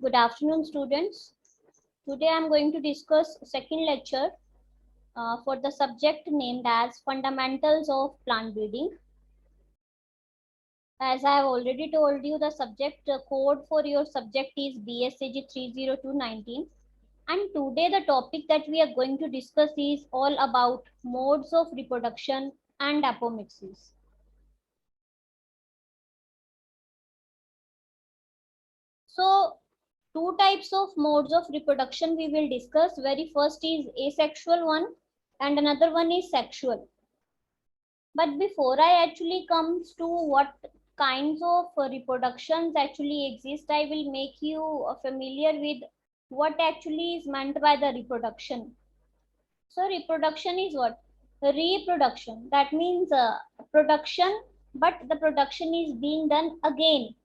Good afternoon, students. Today I am going to discuss second lecture for the subject named as Fundamentals of Plant Breeding. As I have already told you, the subject code for your subject is BSAG 30219. And today the topic that we are going to discuss is all about modes of reproduction and apomixis. So, two types of modes of reproduction we will discuss. Very first is asexual one and another one is sexual. But before I actually comes to what kinds of reproductions actually exist, I will make you familiar with what actually is meant by the reproduction. So reproduction is what? Reproduction. That means production, but the production is being done again.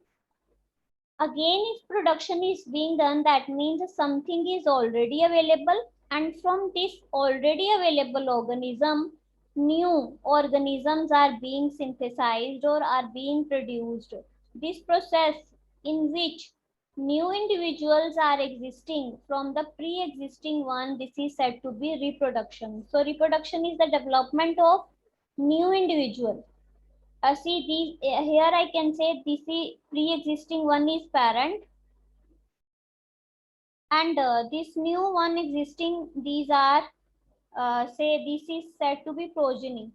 Again, if production is being done, that means something is already available, and from this already available organism, new organisms are being synthesized or are being produced. This process in which new individuals are existing from the pre-existing one, this is said to be reproduction. So reproduction is the development of new individual. See these here I can say this is pre-existing one is parent, and this new one existing, these are say this is said to be progeny.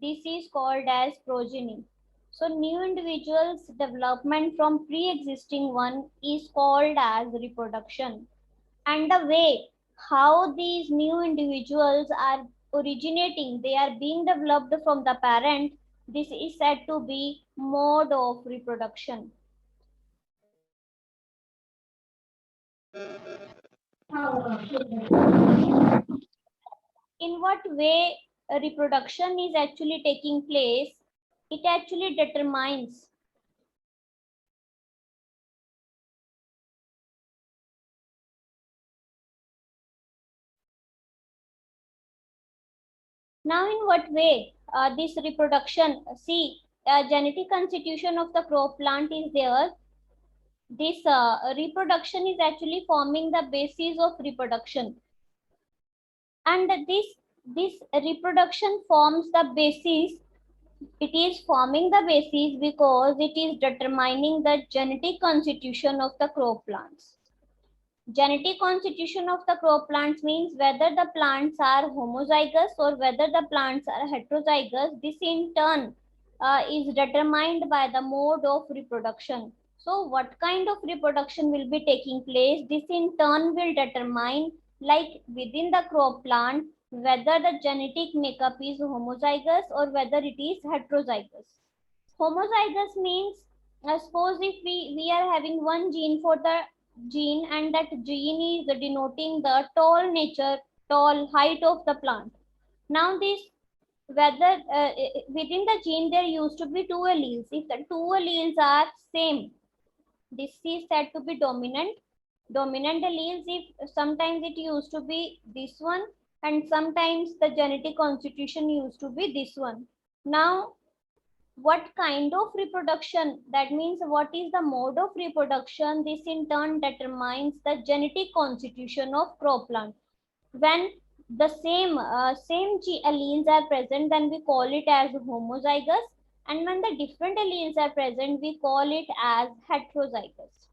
This is called as progeny. So new individuals development from pre-existing one is called as reproduction. And the way how these new individuals are originating, they are being developed from the parent, this is said to be mode of reproduction. In what way reproduction is actually taking place? It actually determines now in what way this reproduction, see, genetic constitution of the crop plant is there. This reproduction is actually forming the basis of reproduction, and this reproduction forms the basis. It is forming the basis because it is determining the genetic constitution of the crop plants. Genetic constitution of the crop plants means whether the plants are homozygous or whether the plants are heterozygous. This in turn is determined by the mode of reproduction. So what kind of reproduction will be taking place? This in turn will determine, like within the crop plant, whether the genetic makeup is homozygous or whether it is heterozygous. Homozygous means, suppose if we are having one gene for the gene, and that gene is denoting the tall nature, tall height of the plant. Now this, whether within the gene there used to be two alleles. If the two alleles are same, this is said to be dominant. Dominant alleles, if sometimes it used to be this one and sometimes the genetic constitution used to be this one. Now what kind of reproduction, that means what is the mode of reproduction, this in turn determines the genetic constitution of crop plant. When the same alleles are present, then we call it as homozygous, and when the different alleles are present, we call it as heterozygous.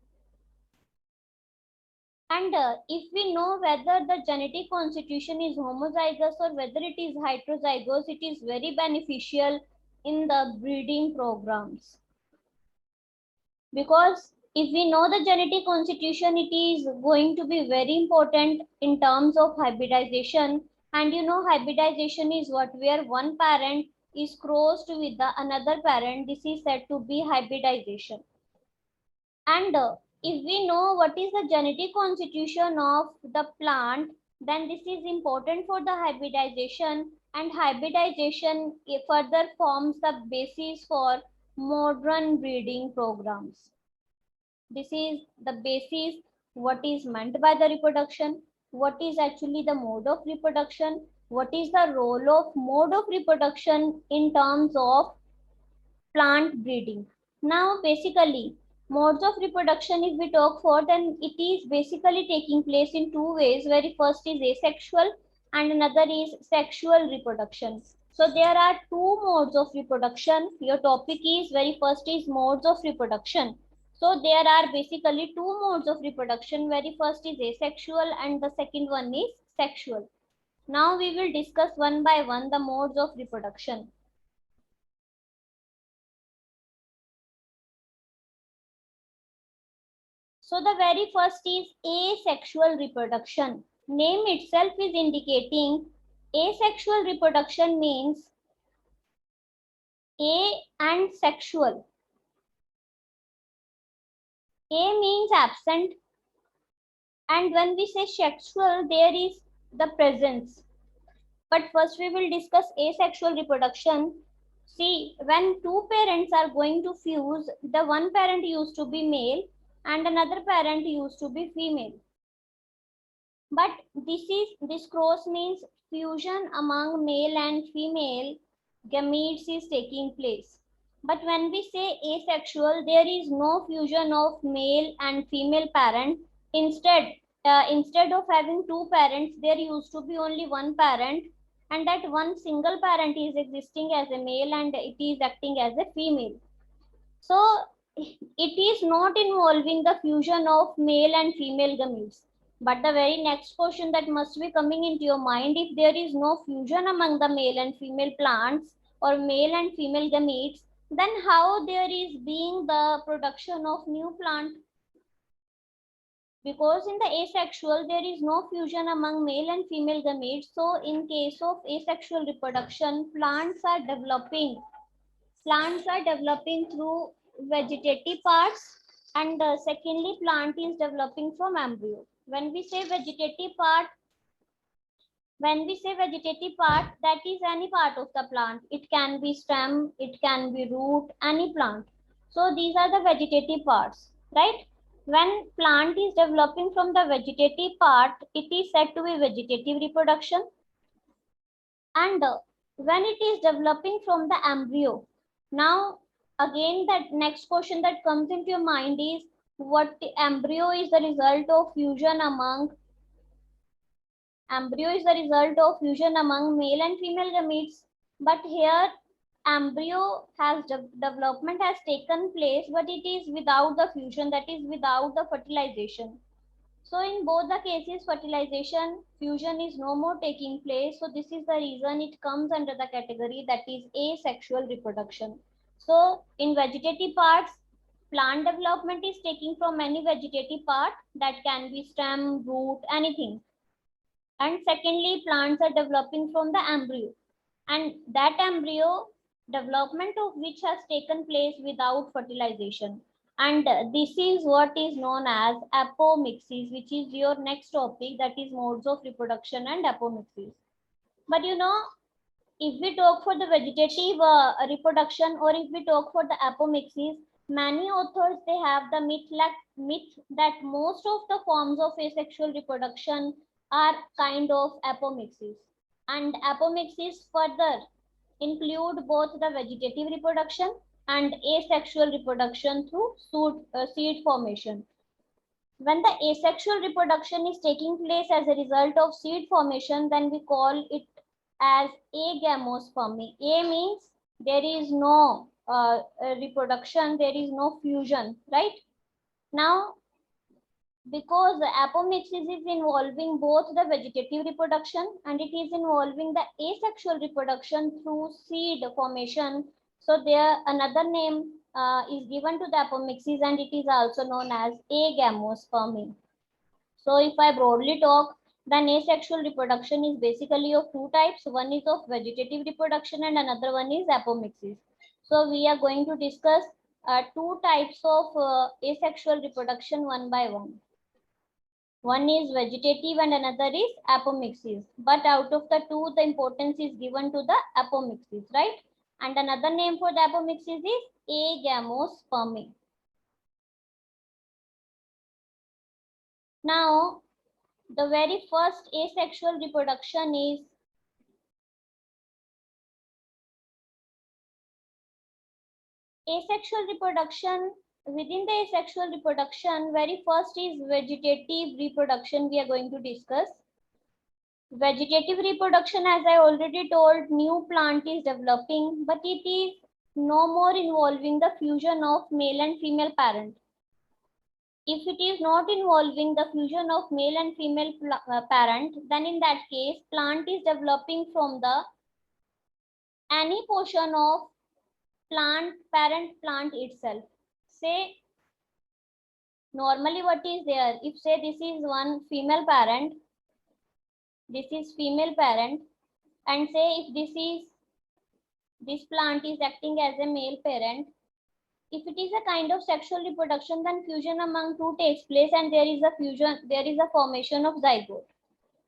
And if we know whether the genetic constitution is homozygous or whether it is heterozygous, it is very beneficial in the breeding programs. Because if we know the genetic constitution, it is going to be very important in terms of hybridization. And you know, hybridization is what, where one parent is crossed with the another parent. This is said to be hybridization. And if we know what is the genetic constitution of the plant, then this is important for the hybridization, and hybridization further forms the basis for modern breeding programs. This is the basis, what is meant by the reproduction, what is actually the mode of reproduction, what is the role of mode of reproduction in terms of plant breeding. Now basically Modes of reproduction, if we talk for, then it is basically taking place in two ways. Very first is asexual and another is sexual reproduction. So there are two modes of reproduction. Your topic is very first is modes of reproduction. So there are basically two modes of reproduction. Very first is asexual and the second one is sexual. Now we will discuss one by one the modes of reproduction. So the very first is asexual reproduction. Name itself is indicating asexual reproduction means a and sexual. A means absent, and when we say sexual, there is the presence. But first we will discuss asexual reproduction. See, when two parents are going to fuse, the one parent used to be male and another parent used to be female. But this cross means fusion among male and female gametes is taking place. But when we say asexual, there is no fusion of male and female parent. Instead of having two parents, there used to be only one parent, and that one single parent is existing as a male and it is acting as a female. So it is not involving the fusion of male and female gametes. But the very next question that must be coming into your mind, if there is no fusion among the male and female plants or male and female gametes, then how there is being the production of new plant? Because in the asexual, there is no fusion among male and female gametes. So in case of asexual reproduction, plants are developing through vegetative parts, and secondly plant is developing from embryo. When we say vegetative part, that is any part of the plant. It can be stem, it can be root, any plant. So these are the vegetative parts, right? When plant is developing from the vegetative part, it is said to be vegetative reproduction. And when it is developing from the embryo, now again that next question that comes into your mind is, what embryo is the result of fusion among male and female gametes. But here embryo has development has taken place, but it is without the fusion, that is without the fertilization. So in both the cases, fertilization, fusion is no more taking place. So this is the reason it comes under the category that is asexual reproduction. So in vegetative parts, plant development is taking from any vegetative part, that can be stem, root, anything. And secondly, plants are developing from the embryo. And that embryo, development of which has taken place without fertilization. And this is what is known as apomixis, which is your next topic, that is modes of reproduction and apomixis. But if we talk for the vegetative reproduction, or if we talk for the apomixis, many authors, they have the myth that most of the forms of asexual reproduction are kind of apomixis. And apomixis further include both the vegetative reproduction and asexual reproduction through seed formation. When the asexual reproduction is taking place as a result of seed formation, then we call it as agamospermy. A means there is no reproduction, there is no fusion, right? Now, because the apomixis is involving both the vegetative reproduction and it is involving the asexual reproduction through seed formation, so there another name is given to the apomixis, and it is also known as agamospermy. So if I broadly talk, then asexual reproduction is basically of two types. One is of vegetative reproduction and another one is apomixis. So we are going to discuss two types of asexual reproduction one by one. One is vegetative and another is apomixis. But out of the two, the importance is given to the apomixis, right? And another name for the apomixis is agamospermy. Now, the very first asexual reproduction is asexual reproduction within the asexual reproduction, very first is vegetative reproduction we are going to discuss. Vegetative reproduction, as I already told, new plant is developing, but it is no more involving the fusion of male and female parent. If it is not involving the fusion of male and female parent, then in that case, plant is developing from the any portion of parent plant itself. Say normally what is there, if say this is one female parent, this is female parent, and say if this plant is acting as a male parent, if it is a kind of sexual reproduction, then fusion among two takes place and there is a formation of zygote.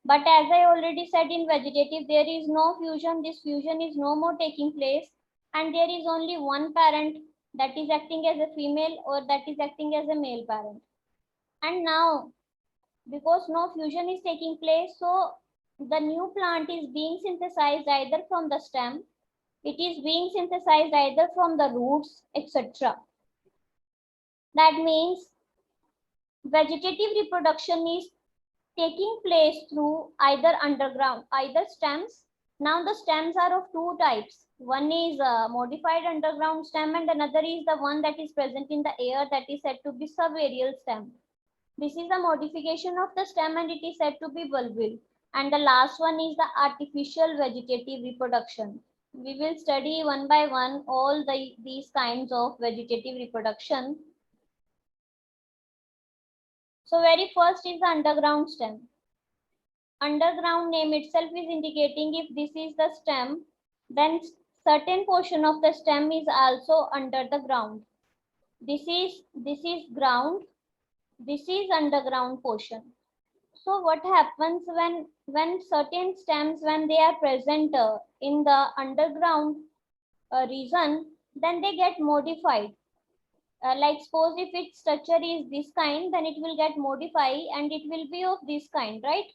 But as I already said, in vegetative there is no fusion, this fusion is no more taking place, and there is only one parent that is acting as a female or that is acting as a male parent. And now, because no fusion is taking place, so the new plant is being synthesized either from the stem, it is being synthesized either from the roots, etc. That means vegetative reproduction is taking place through either underground, either stems. Now the stems are of two types. One is a modified underground stem and another is the one that is present in the air, that is said to be subaerial stem. This is a modification of the stem and it is said to be bulbil. And the last one is the artificial vegetative reproduction. We will study one by one all these kinds of vegetative reproduction. So very first is the underground stem. Underground name itself is indicating if this is the stem, then certain portion of the stem is also under the ground. This is ground, this is underground portion. So what happens when certain stems, when they are present in the underground region, then they get modified. Like suppose if its structure is this kind, then it will get modified and it will be of this kind, right?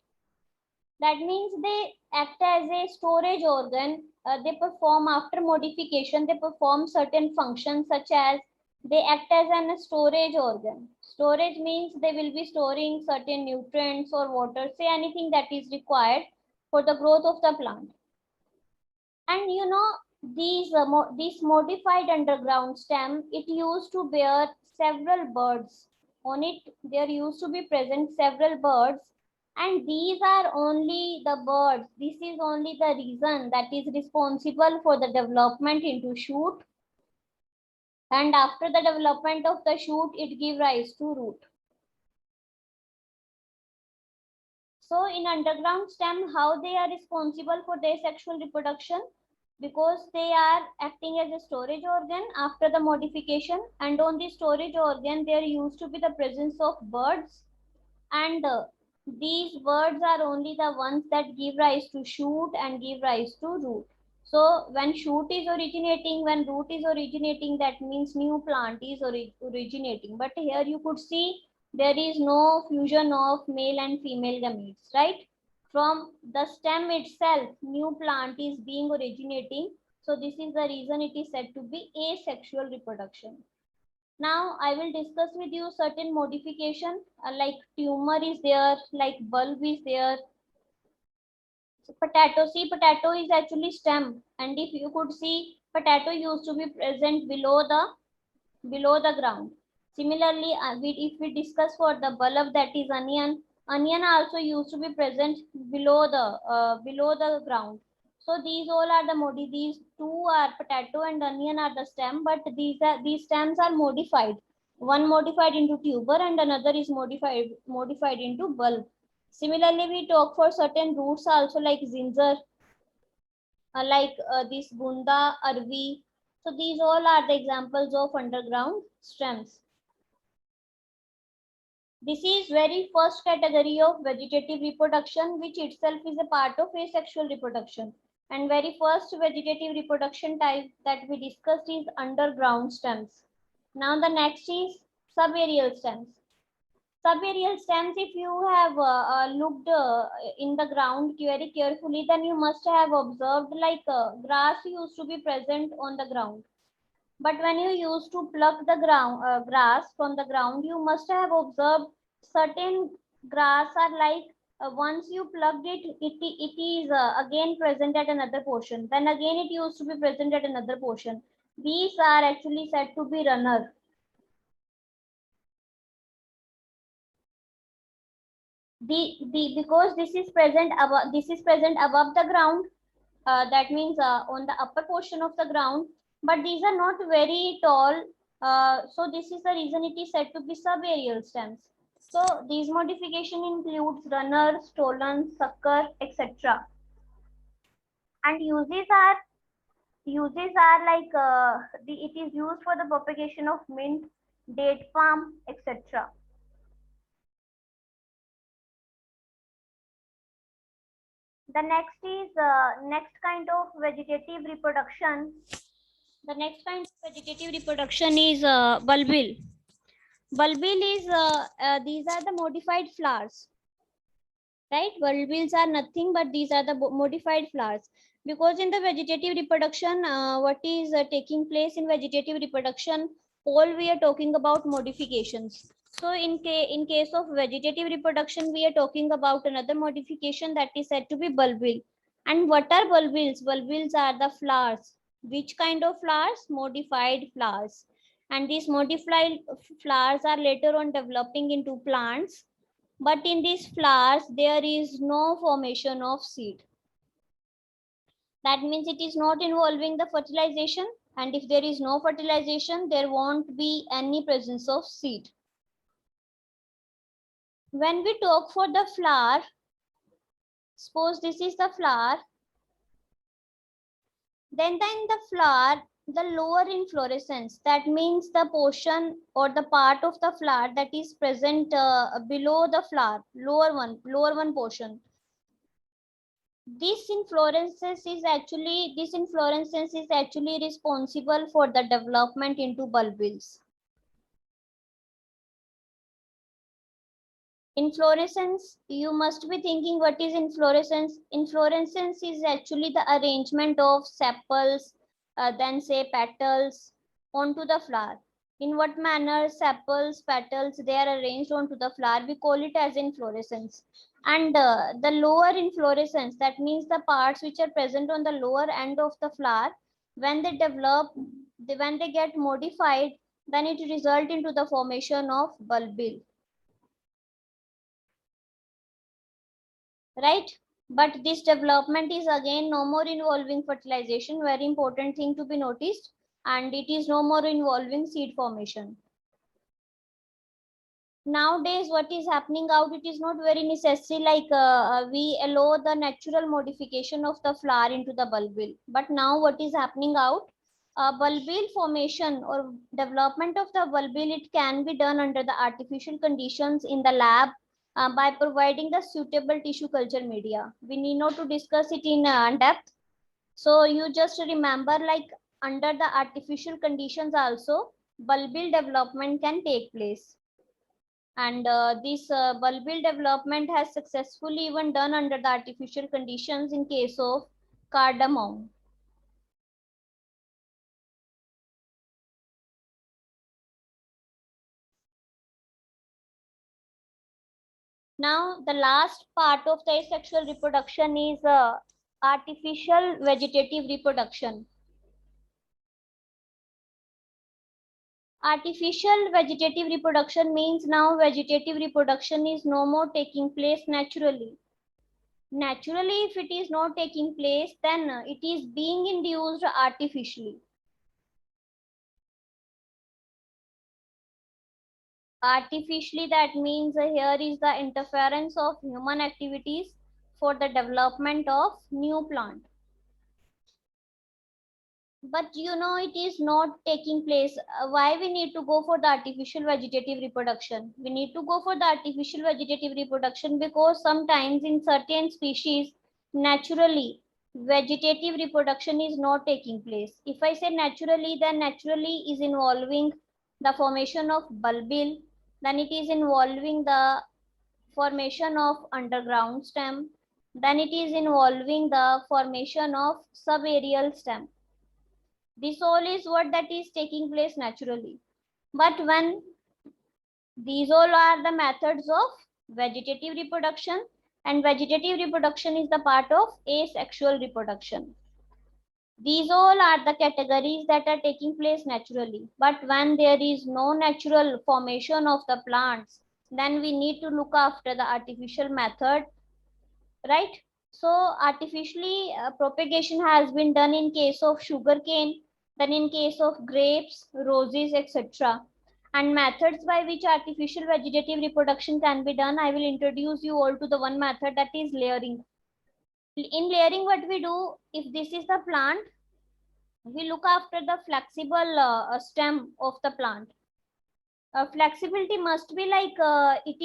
That means they act as a storage organ. They perform, after modification, they perform certain functions such as they act as a storage organ. Storage means they will be storing certain nutrients or water, say anything that is required for the growth of the plant. And you know, this modified underground stem, it used to bear several birds. On it, there used to be present several birds, and these are only the birds. This is only the reason that is responsible for the development into shoot. And after the development of the shoot, it gives rise to root. So in underground stem, how they are responsible for their sexual reproduction? Because they are acting as a storage organ after the modification, and on the storage organ there used to be the presence of birds, and these birds are only the ones that give rise to shoot and give rise to root. So when shoot is originating, when root is originating, that means new plant is originating. But here you could see there is no fusion of male and female gametes, right? From the stem itself, new plant is being originating. So this is the reason it is said to be asexual reproduction. Now I will discuss with you certain modification, like tumor is there, like bulb is there. So potato, see, potato is actually stem, and if you could see, potato used to be present below the ground. Similarly, if we discuss for the bulb, that is onion, onion also used to be present below the ground. So these all are these two are potato and onion are the stem, but these stems are modified. One modified into tuber and another is modified into bulb. Similarly, we talk for certain roots also, like ginger, this gunda, arvi. So these all are the examples of underground stems. This is very first category of vegetative reproduction, which itself is a part of asexual reproduction. And very first vegetative reproduction type that we discussed is underground stems. Now the next is subaerial stems. Subaerial stems, if you have looked in the ground very carefully, then you must have observed like grass used to be present on the ground. But when you used to pluck the grass from the ground, you must have observed certain grass are like once you plucked it is again present at another portion. Then again it used to be present at another portion. These are actually said to be runner. Because this is present above the ground, that means on the upper portion of the ground, but these are not very tall, so this is the reason it is said to be subaerial stems. So these modification includes runner, stolen, sucker, etc. And uses are like it is used for the propagation of mint, date palm, etc. The next is next kind of vegetative reproduction. The next kind of vegetative reproduction is bulbil. Bulbil is these are the modified flowers, right? Bulbils are nothing but these are the modified flowers. Because in the vegetative reproduction, what is taking place in vegetative reproduction? All we are talking about modifications. So in case of vegetative reproduction, we are talking about another modification that is said to be bulbil. And what are bulbils? Bulbils are the flowers. Which kind of flowers? Modified flowers. And these modified flowers are later on developing into plants, but in these flowers there is no formation of seed. That means it is not involving the fertilization, and if there is no fertilization there won't be any presence of seed. When we talk for the flower, suppose this is the flower, then in the flower the lower inflorescence, that means the portion or the part of the flower that is present below the flower, lower one portion, this inflorescence is actually responsible for the development into bulbils. Inflorescence, you must be thinking what is inflorescence. Inflorescence is actually the arrangement of sepals, then say petals onto the flower. In what manner sepals, petals, they are arranged onto the flower, we call it as inflorescence. And the lower inflorescence, that means the parts which are present on the lower end of the flower, when they develop, when they get modified, then it result into the formation of bulbil. Right? But this development is again no more involving fertilization, very important thing to be noticed, and it is no more involving seed formation. Nowadays what is happening out, it is not very necessary like we allow the natural modification of the flower into the bulbil, but now what is happening out, bulbil formation or development of the bulbil, it can be done under the artificial conditions in the lab, by providing the suitable tissue culture media. We need not to discuss it in depth. So you just remember like under the artificial conditions also bulbil development can take place. And this bulbil development has successfully even done under the artificial conditions in case of cardamom. Now the last part of the asexual reproduction is artificial vegetative reproduction. Artificial vegetative reproduction means now vegetative reproduction is no more taking place naturally. Naturally, if it is not taking place, then it is being induced artificially. Artificially, that means here is the interference of human activities for the development of new plant. But you know it is not taking place. Why we need to go for the artificial vegetative reproduction? We need to go for the artificial vegetative reproduction because sometimes in certain species naturally vegetative reproduction is not taking place. If I say naturally, then naturally is involving the formation of bulbil, then it is involving the formation of underground stem, then it is involving the formation of subaerial stem. This all is what that is taking place naturally. But when these all are the methods of vegetative reproduction, and vegetative reproduction is the part of asexual reproduction. These all are the categories that are taking place naturally. But when there is no natural formation of the plants, then we need to look after the artificial method, right? So artificially propagation has been done in case of sugarcane, then in case of grapes, roses, etc. And methods by which artificial vegetative reproduction can be done, I will introduce you all to the one method, that is layering. In layering, what we do, if this is the plant, we look after the flexible stem of the plant. Flexibility must be like it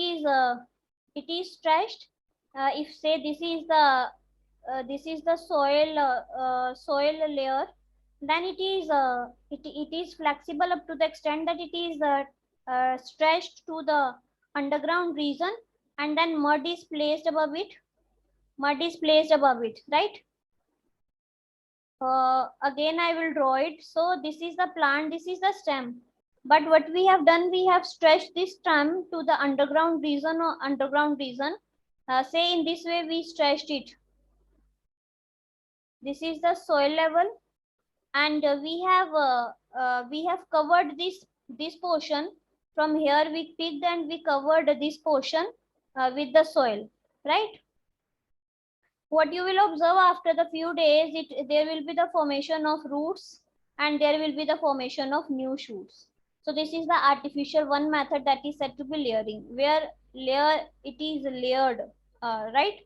is stretched. If say this is the soil layer, then it is flexible up to the extent that it is stretched to the underground region, and then mud is placed above it. Mud is placed above it, right? Again I will draw it. So this is the plant, this is the stem, but what we have done, we have stretched this stem to the underground region or underground region. Say in this way we stretched it. This is the soil level, and we have covered this portion. From here we picked and we covered this portion with the soil, right? What you will observe after the few days, there will be the formation of roots, and there will be the formation of new shoots. So this is the artificial one method, that is said to be layering, where it is layered, right?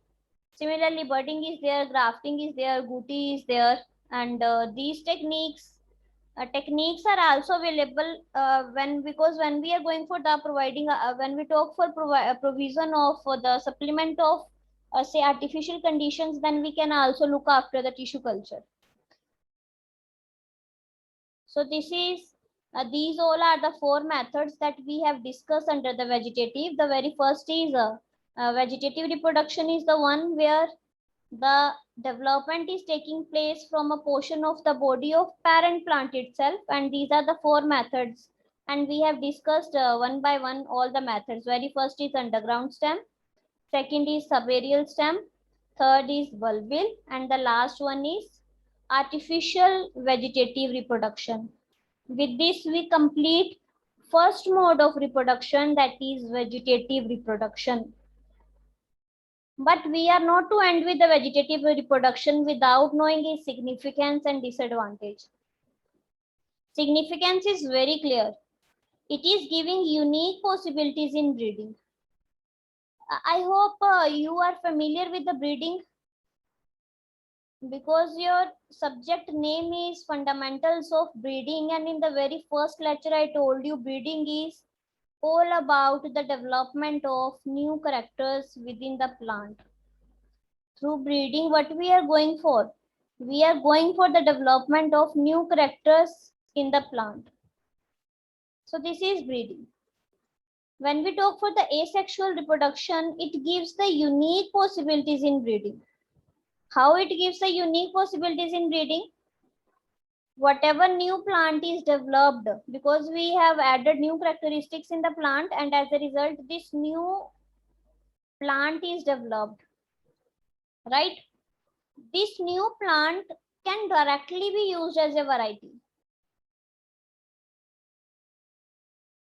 Similarly, budding is there, grafting is there, guti is there, and these techniques are also available because when we are going for the providing when we talk for provision of for the supplement of say artificial conditions, then we can also look after the tissue culture. So this is these all are the four methods that we have discussed under the vegetative. The very first is vegetative reproduction is the one where the development is taking place from a portion of the body of parent plant itself, and these are the four methods, and we have discussed one by one all the methods. Very first is underground stem, second is subaerial stem, third is bulbil, and the last one is artificial vegetative reproduction. With this we complete first mode of reproduction, that is vegetative reproduction. But we are not to end with the vegetative reproduction without knowing its significance and disadvantage. Significance is very clear. It is giving unique possibilities in breeding. I hope you are familiar with the breeding, because your subject name is fundamentals of breeding, and in the very first lecture I told you breeding is all about the development of new characters within the plant. Through breeding, what we are going for? We are going for the development of new characters in the plant. So this is breeding. When we talk for the asexual reproduction, it gives the unique possibilities in breeding. How it gives the unique possibilities in breeding? Whatever new plant is developed, because we have added new characteristics in the plant, and as a result, this new plant is developed, right? This new plant can directly be used as a variety.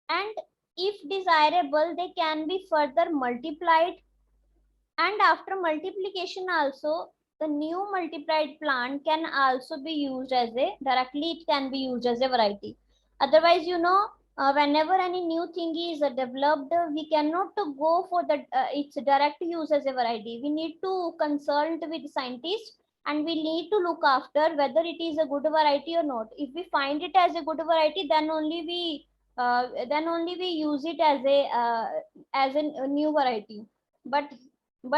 And if desirable, they can be further multiplied, and after multiplication also, the new multiplied plant can also be used as a directly, it can be used as a variety. Otherwise, whenever any new thing is developed, we cannot go for the its direct use as a variety. We need to consult with scientists, and we need to look after whether it is a good variety or not. If we find it as a good variety, then only we use it as a new variety. But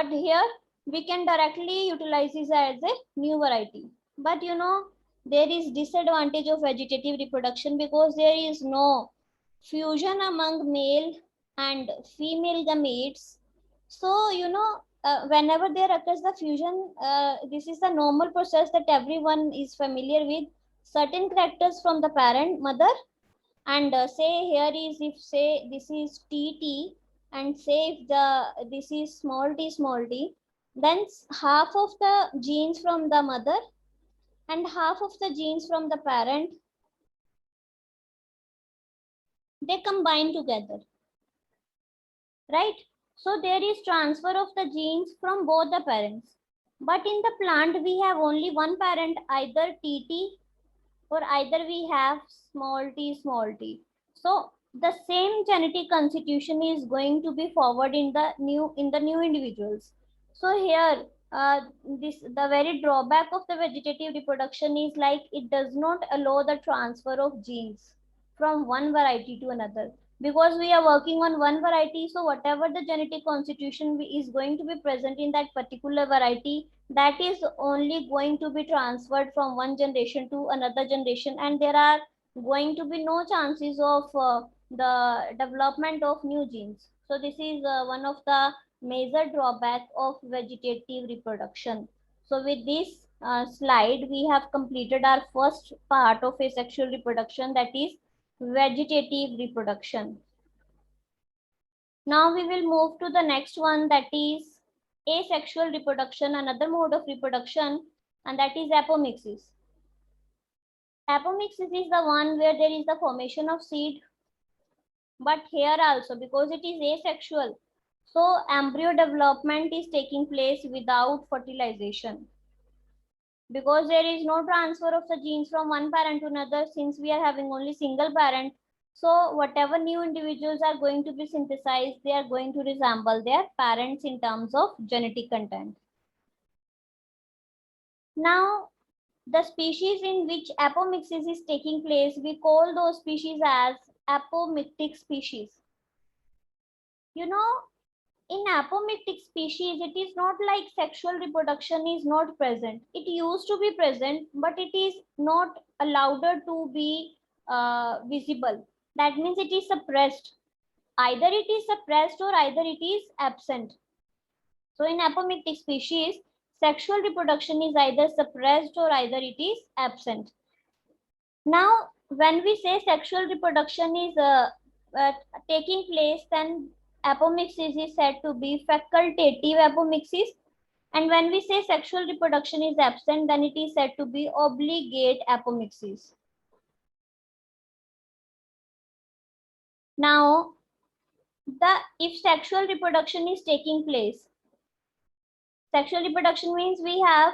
here we can directly utilize this as a new variety. But there is disadvantage of vegetative reproduction, because there is no fusion among male and female gametes. So whenever there occurs the fusion, this is the normal process that everyone is familiar with. certain characters from the parent mother, and say here is, if say this is TT, and say if this is small t, then half of the genes from the mother and half of the genes from the parent, they combine together, right? So there is transfer of the genes from both the parents. But in the plant, we have only one parent, either TT or either we have small t. So the same genetic constitution is going to be forward in the new individuals. So here, this the very drawback of the vegetative reproduction is like it does not allow the transfer of genes from one variety to another, because we are working on one variety. So whatever the genetic constitution is going to be present in that particular variety, that is only going to be transferred from one generation to another generation, and there are going to be no chances of the development of new genes. So this is one of the major drawback of vegetative reproduction. So with this slide, we have completed our first part of asexual reproduction, that is vegetative reproduction. Now we will move to the next one, that is asexual reproduction, another mode of reproduction, and that is apomixis. Apomixis is the one where there is the formation of seed, but here also, because it is asexual, so embryo development is taking place without fertilization, because there is no transfer of the genes from one parent to another, since we are having only single parent. So whatever new individuals are going to be synthesized, they are going to resemble their parents in terms of genetic content. Now, the species in which apomixis is taking place, we call those species as apomictic species. You know, in apomictic species, it is not like sexual reproduction is not present. It used to be present, but it is not allowed to be visible. That means it is suppressed. Either it is suppressed or either it is absent. So in apomictic species, sexual reproduction is either suppressed or either it is absent. Now, when we say sexual reproduction is taking place, then apomixis is said to be facultative apomixis. And when we say sexual reproduction is absent, then it is said to be obligate apomixis. Now, if sexual reproduction is taking place, sexual reproduction means we have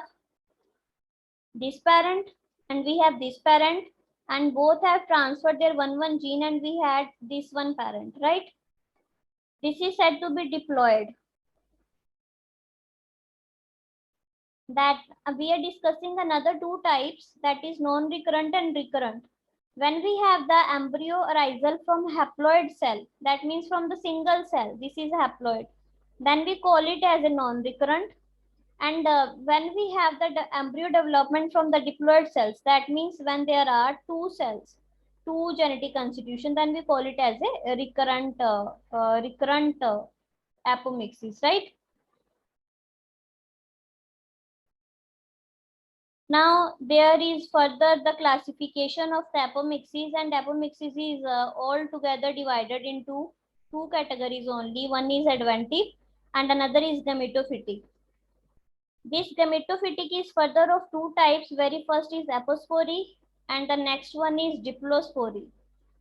this parent and we have this parent, and both have transferred their one gene, and we had this one parent, right? This is said to be diploid. That we are discussing another two types, that is non-recurrent and recurrent. When we have the embryo arisal from haploid cell, that means from the single cell, this is haploid, then we call it as a non-recurrent. And when we have the embryo development from the diploid cells, that means when there are two cells, two genetic constitution, then we call it as a recurrent apomixis, right? Now there is further the classification of the apomixis, and apomixis is altogether divided into two categories only. One is adventive and another is gametophytic. This gametophytic is further of two types. Very first is apospory and the next one is diplospory.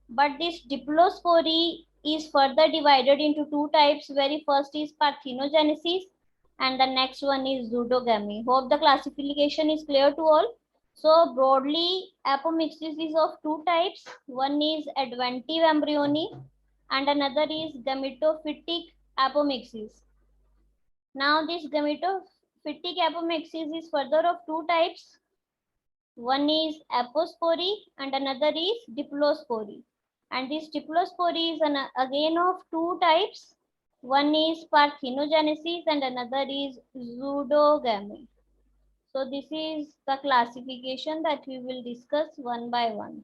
But this diplospory is further divided into two types. Very first is parthenogenesis and the next one is pseudogamy. Hope the classification is clear to all. So broadly, apomixis is of two types. One is adventive embryony and another is gametophytic apomixis. Now this gametophytic apomixis is further of two types. One is apospory and another is diplospory. And this diplospory is again of two types. One is parthenogenesis and another is pseudogamy. So this is the classification that we will discuss one by one.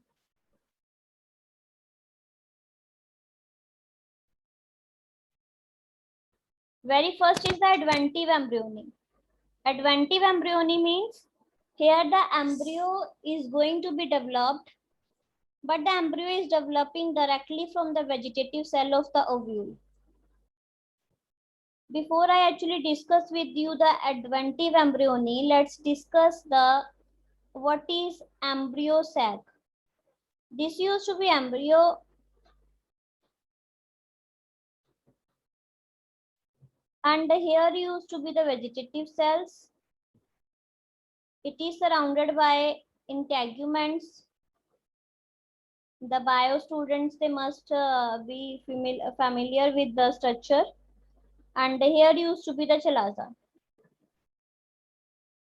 Very first is the adventive embryony. Adventive embryony means Here the embryo is going to be developed, but the embryo is developing directly from the vegetative cell of the ovule. Before I actually discuss with you the adventive embryony, let's discuss the what is embryo sac. This used to be embryo and here used to be the vegetative cells. It is surrounded by integuments. The bio students, they must be familiar with the structure. And here used to be the chalaza.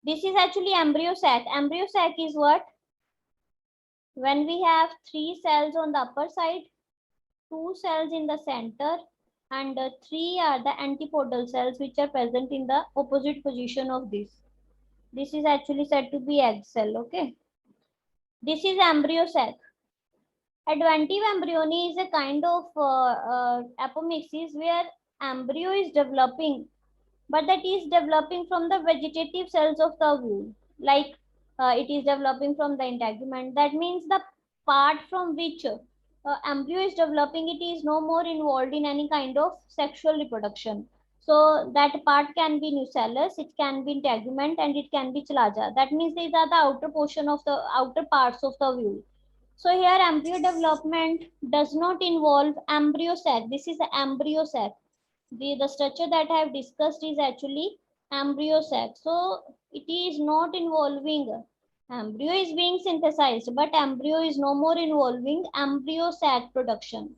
This is actually embryo sac. Embryo sac is what? When we have 3 cells on the upper side, 2 cells in the center, and 3 are the antipodal cells which are present in the opposite position of this. This is actually said to be egg cell, okay? This is embryo sac. Adventive embryony is a kind of apomixis where embryo is developing, but that is developing from the vegetative cells of the ovule. Like it is developing from the integument. That means the part from which embryo is developing, it is no more involved in any kind of sexual reproduction. So that part can be nucellus, it can be integument, and it can be chalaza. That means these are the outer portion of the outer parts of the ovule. So here embryo development does not involve embryo sac. This is the embryo sac. The structure that I have discussed is actually embryo sac. So it is not involving embryo is being synthesized, but embryo is no more involving embryo sac production.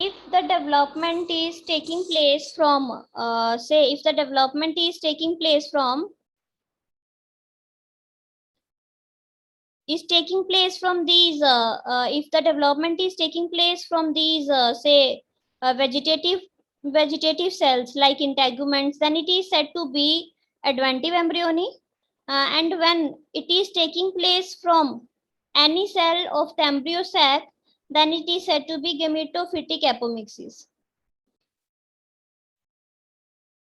If the development is taking place from, if the development is taking place from these if the development is taking place from these vegetative cells like integuments, then it is said to be adventive embryony. And when it is taking place from any cell of the embryo sac, then it is said to be gametophytic apomixis.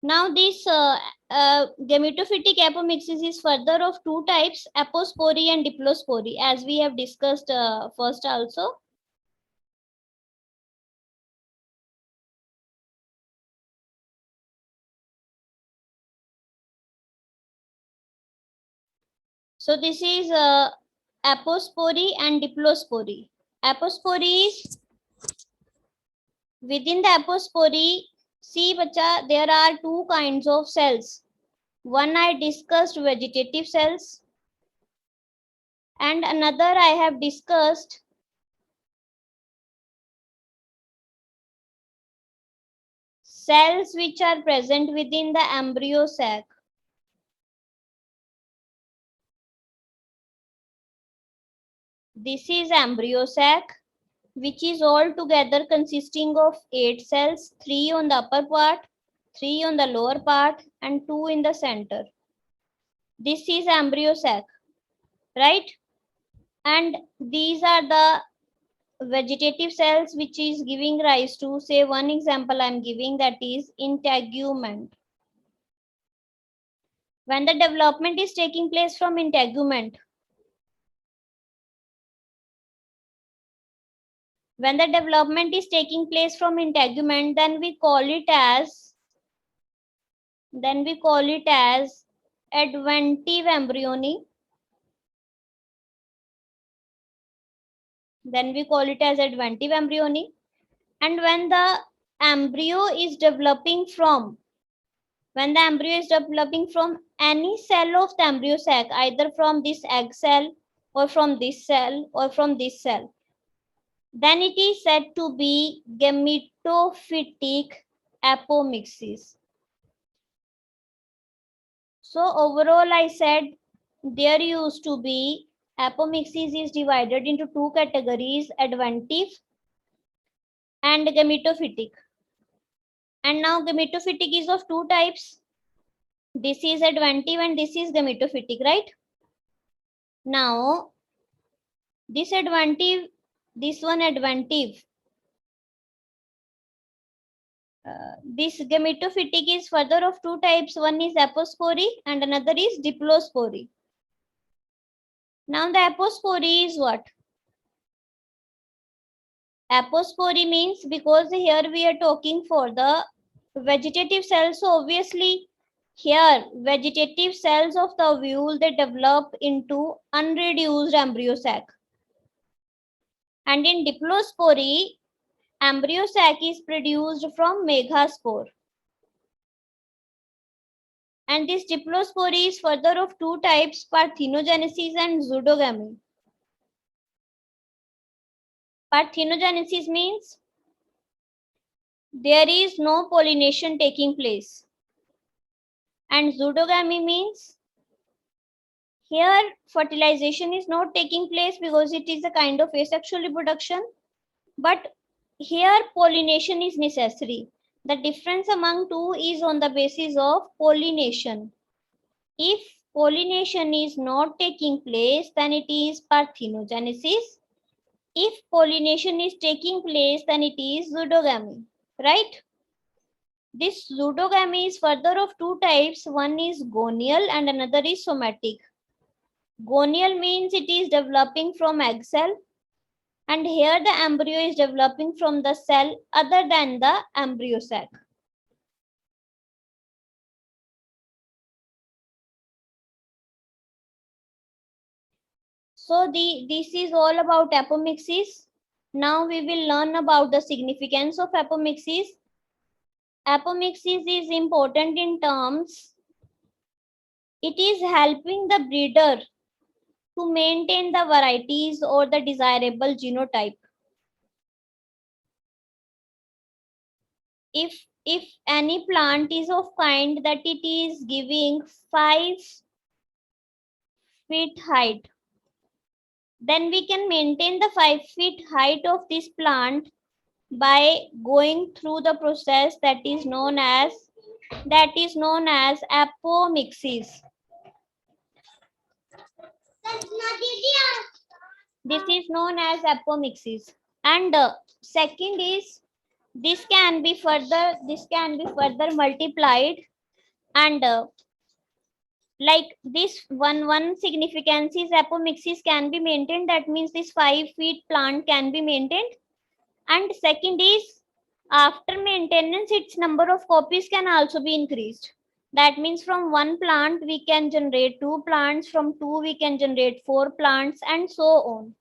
Now this gametophytic apomixis is further of 2 types, apospory and diplospory, as we have discussed first also. So this is apospory and diplospory. Apospory is within the apospory. See, bacha, there are 2 kinds of cells. One I discussed vegetative cells, and another I have discussed cells which are present within the embryo sac. This is embryo sac, which is altogether consisting of 8 cells, 3 on the upper part, 3 on the lower part and 2 in the center. This is embryo sac, right? And these are the vegetative cells which is giving rise to, say, one example I'm giving, that is integument. When the development is taking place from integument, when the development is taking place from integument, then we call it as adventive embryony. Then we call it as adventive embryony. And when the embryo is developing from any cell of the embryo sac, either from this egg cell or from this cell or from this cell, then it is said to be gametophytic apomixis. So overall, I said there used to be, apomixis is divided into two categories, adventive and gametophytic. And now gametophytic is of two types. This is adventive and this is gametophytic, right? Now, this adventive, this gametophytic is further of two types. One is apospory and another is diplospory. Now the apospory is what? Apospory means, because here we are talking for the vegetative cells, so obviously here vegetative cells of the ovule, they develop into unreduced embryo sac. And in diplospory, embryo sac is produced from megaspore. And this diplospory is further of two types, parthenogenesis and pseudogamy. Parthenogenesis means there is no pollination taking place. And pseudogamy means here fertilization is not taking place because it is a kind of asexual reproduction, but here pollination is necessary. The difference among two is on the basis of pollination. If pollination is not taking place, then it is parthenogenesis. If pollination is taking place, then it is pseudogamy, right? This pseudogamy is further of two types. One is gonial and another is somatic. Gonial means it is developing from egg cell, and here the embryo is developing from the cell other than the embryo sac. So this is all about apomixis. Now we will learn about the significance of apomixis. Apomixis is important in terms, it is helping the breeder to maintain the varieties or the desirable genotype. If any plant is of kind that it is giving 5 feet height, then we can maintain the 5 feet height of this plant by going through the process that is known as apomixis. This is known as apomixis. And second is, this can be further multiplied, and like this one significance is apomixis can be maintained. That means this 5 feet plant can be maintained. And second is, after maintenance, its number of copies can also be increased. That means from one plant we can generate 2 plants, from 2 we can generate 4 plants, and so on.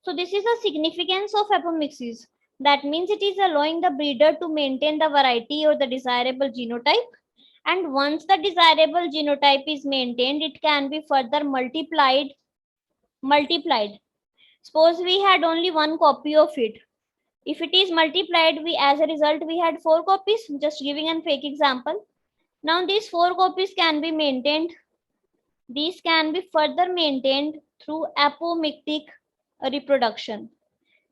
So this is the significance of apomixis. That means it is allowing the breeder to maintain the variety or the desirable genotype. And once the desirable genotype is maintained, it can be further multiplied. Suppose we had only 1 copy of it. If it is multiplied, as a result, we had 4 copies, just giving a fake example. Now these 4 copies can be maintained. These can be further maintained through apomictic reproduction.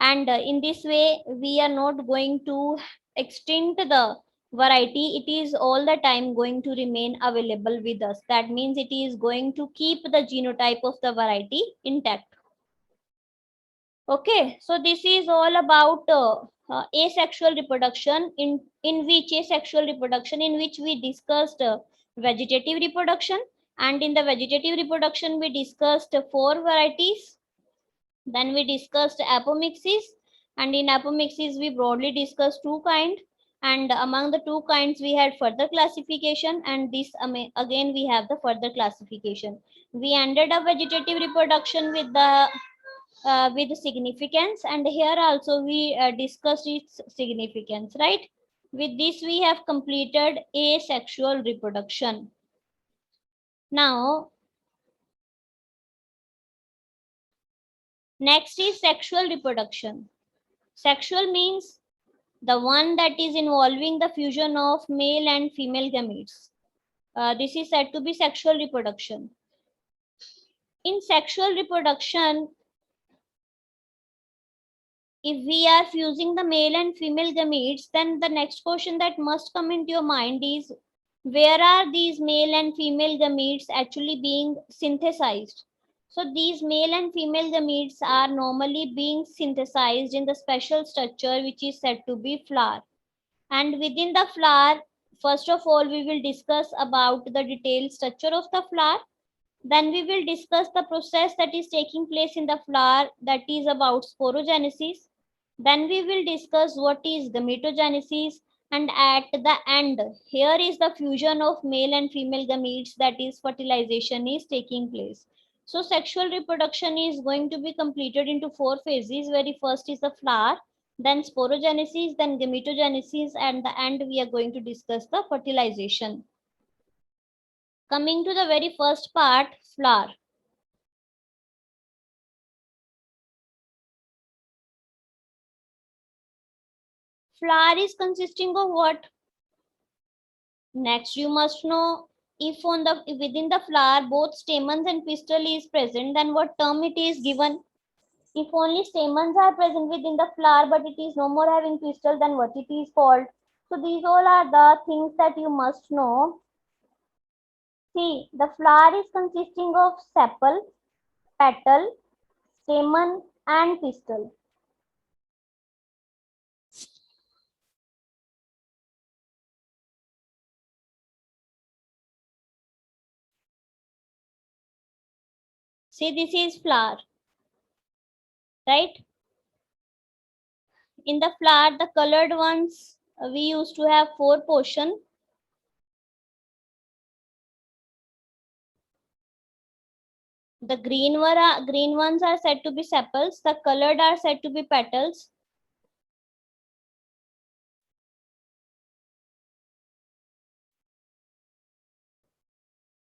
And in this way, we are not going to extend the variety, it is all the time going to remain available with us. That means it is going to keep the genotype of the variety intact. Okay, so this is all about asexual reproduction, in which asexual reproduction, in which we discussed vegetative reproduction, and in the vegetative reproduction we discussed four varieties. Then we discussed apomixis, and in apomixis we broadly discussed two kinds, and among the two kinds we had further classification, and this again we have the further classification. We ended up vegetative reproduction with significance, and here also we discussed its significance, right? With this we have completed asexual reproduction. Now next is sexual reproduction. Sexual means the one that is involving the fusion of male and female gametes. This is said to be sexual reproduction. In sexual reproduction, if we are fusing the male and female gametes, then the next question that must come into your mind is, where are these male and female gametes actually being synthesized? So these male and female gametes are normally being synthesized in the special structure which is said to be flower. And within the flower, first of all, we will discuss about the detailed structure of the flower. Then we will discuss the process that is taking place in the flower, that is about sporogenesis. Then we will discuss what is gametogenesis, and at the end, here is the fusion of male and female gametes, that is fertilization is taking place. So sexual reproduction is going to be completed into four phases. Very first is the flower, then sporogenesis, then gametogenesis, and the end we are going to discuss the fertilization. Coming to the very first part, flower. Flower is consisting of what? Next, you must know, if on the within the flower both stamens and pistil is present, then what term it is given? If only stamens are present within the flower but it is no more having pistil, then what it is called? So these all are the things that you must know. See, the flower is consisting of sepal, petal, stamen and pistil. See, this is flower, right? In the flower, the colored ones, we used to have four portion. The green ones are said to be sepals. The colored are said to be petals.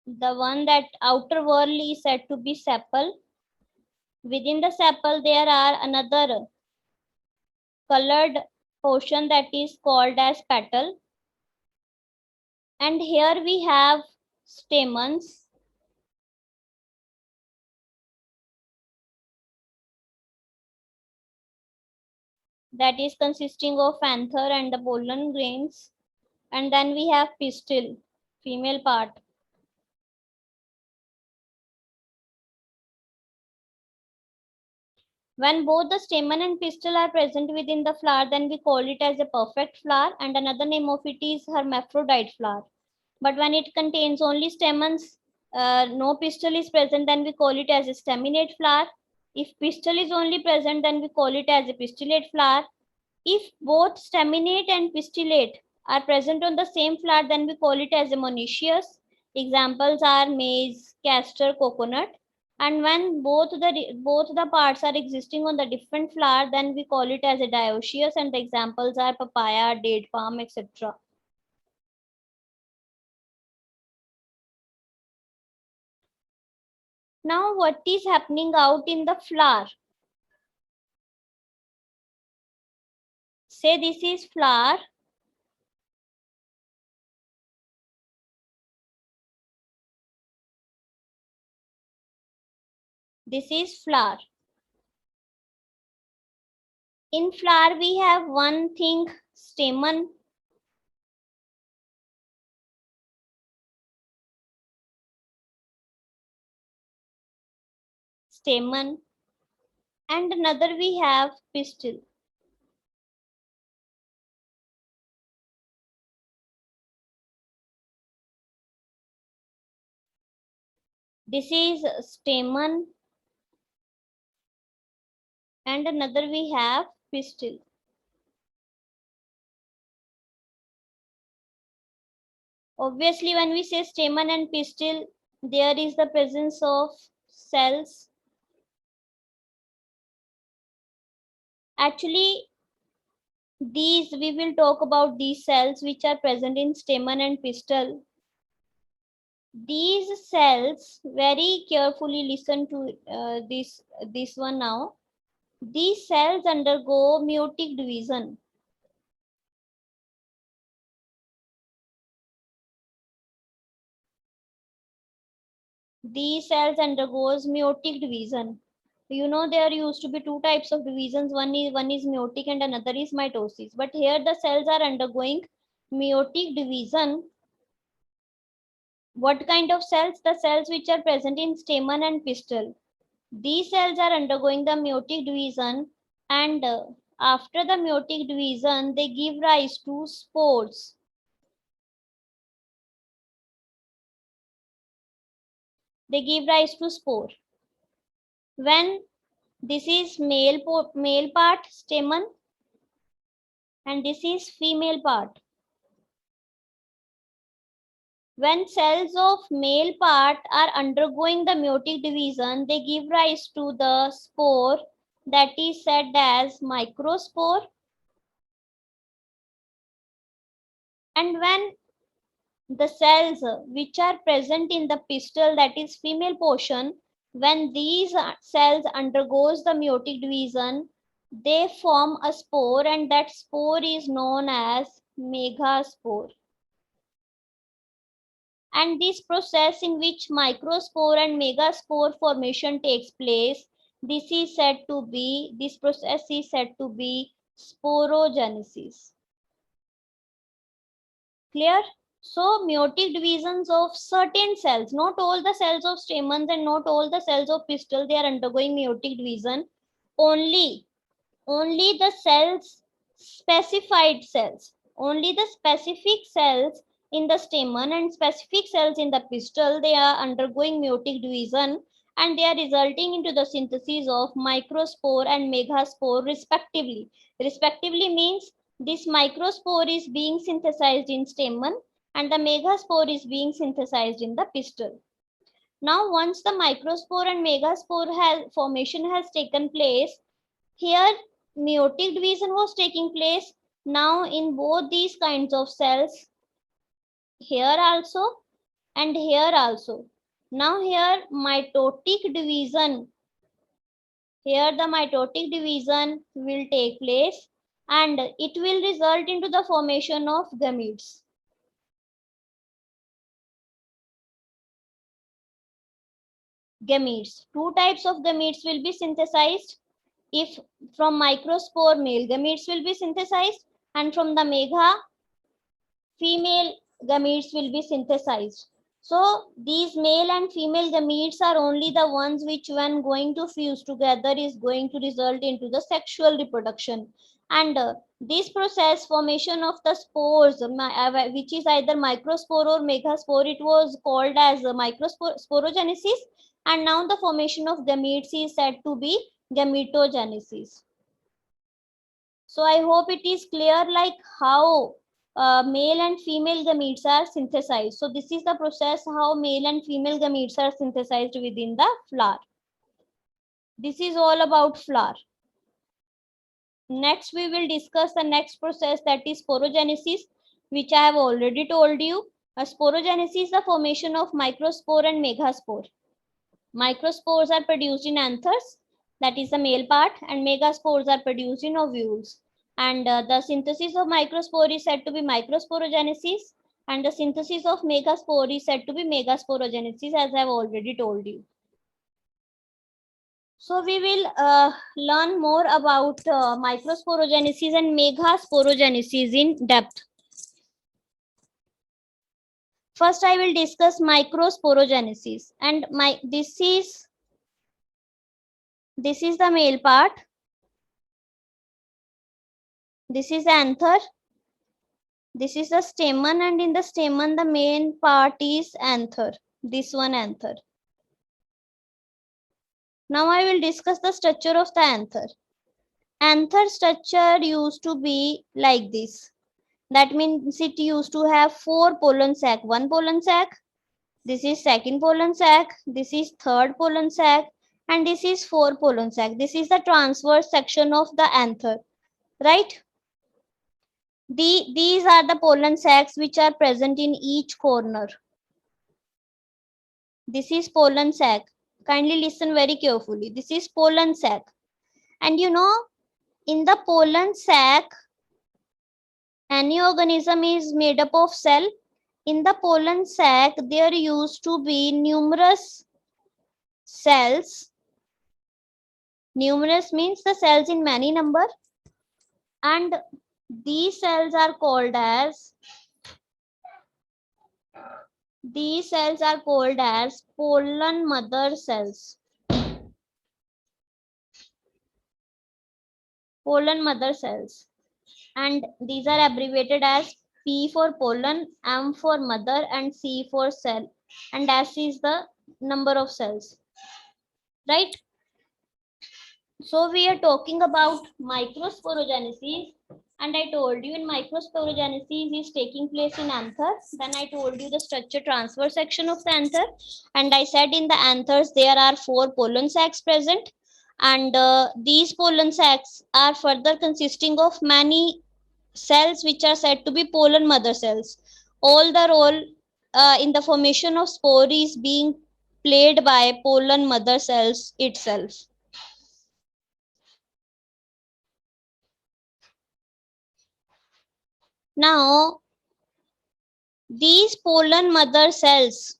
The one that outer whorl is said to be sepal. Within the sepal, there are another colored portion that is called as petal. And here we have stamens. That is consisting of anther and the pollen grains. And then we have pistil, female part. When both the stamen and pistil are present within the flower, then we call it as a perfect flower, and another name of it is hermaphrodite flower. But when it contains only stamens, no pistil is present, then we call it as a staminate flower. If pistil is only present, then we call it as a pistillate flower. If both staminate and pistillate are present on the same flower, then we call it as a monoecious. Examples are maize, castor, coconut. And when both the parts are existing on the different flower, then we call it as a dioecious, and the examples are papaya, date palm, etc. Now what is happening out in the flower? Say this is flower. This is flower. In flower we have one thing, stamen. stamen, and another we have pistil. This is stamen, and another we have pistil. Obviously, when we say stamen and pistil, there is the presence of cells. Actually, we will talk about these cells which are present in stamen and pistil. These cells, very carefully listen to this one now. These cells undergo meiotic division. These cells undergoes meiotic division. You know, there used to be two types of divisions. One is meiotic and another is mitosis. But here the cells are undergoing meiotic division. What kind of cells? The cells which are present in stamen and pistil. These cells are undergoing the meiotic division, and after the meiotic division, they give rise to spores. They give rise to spore. When this is male part stamen, and this is female part. When cells of male part are undergoing the meiotic division, they give rise to the spore that is said as microspore. And when the cells which are present in the pistil, that is female portion, when these cells undergoes the meiotic division, they form a spore, and that spore is known as megaspore. And this process in which microspore and megaspore formation takes place, this process is said to be sporogenesis. Clear? So meiotic divisions of certain cells, not all the cells of stamens and not all the cells of pistil, they are undergoing meiotic division. Only the specified cells, only the specific cells in the stamen and specific cells in the pistil, they are undergoing meiotic division, and they are resulting into the synthesis of microspore and megaspore respectively. Respectively means this microspore is being synthesized in stamen and the megaspore is being synthesized in the pistil. Now, once the microspore and megaspore formation has taken place, here meiotic division was taking place. Now in both these kinds of cells, here also and here also. Now here mitotic division, here the mitotic division will take place and it will result into the formation of gametes. Gametes. Two types of gametes will be synthesized. If from microspore, male gametes will be synthesized, and from the mega, female gametes will be synthesized. So these male and female gametes are only the ones which, when going to fuse together, is going to result into the sexual reproduction. And this process, formation of the spores, which is either microspore or megaspore, it was called as microsporogenesis, and now the formation of gametes is said to be gametogenesis. So I hope it is clear like how male and female gametes are synthesized. So this is the process how male and female gametes are synthesized within the flower. This is all about flower. Next, we will discuss the next process, that is sporogenesis, which I have already told you. Sporogenesis is the formation of microspore and megaspore. Microspores are produced in anthers, that is the male part, and megaspores are produced in ovules. And the synthesis of microspore is said to be microsporogenesis, and the synthesis of megaspore is said to be megasporogenesis, as I have already told you. So we will learn more about microsporogenesis and megasporogenesis in depth. First, I will discuss microsporogenesis, and this is This is the male part. This is the anther. This is the stamen, and in the stamen the main part is anther. This one anther. Now I will discuss the structure of the anther. Anther structure used to be like this. That means it used to have 4 pollen sac. One pollen sac. This is second pollen sac. This is third pollen sac. And this is 4 pollen sac. This is the transverse section of the anther. Right? These are the pollen sacs which are present in each corner. This is pollen sac. Kindly listen very carefully. This is pollen sac. And you know, in the pollen sac, any organism is made up of cell. In the pollen sac, there used to be numerous cells. Numerous means the cells in many number. And these cells are called as pollen mother cells. Pollen mother cells. And these are abbreviated as P for pollen, M for mother, and C for cell. And S is the number of cells. Right? So we are talking about microsporogenesis. And I told you in microsporogenesis is taking place in anther. Then I told you the structure transfer section of the anther. And I said in the anthers there are 4 pollen sacs present. And these pollen sacs are further consisting of many cells which are said to be pollen mother cells. All the role in the formation of spore is being played by pollen mother cells itself. Now, these pollen mother cells,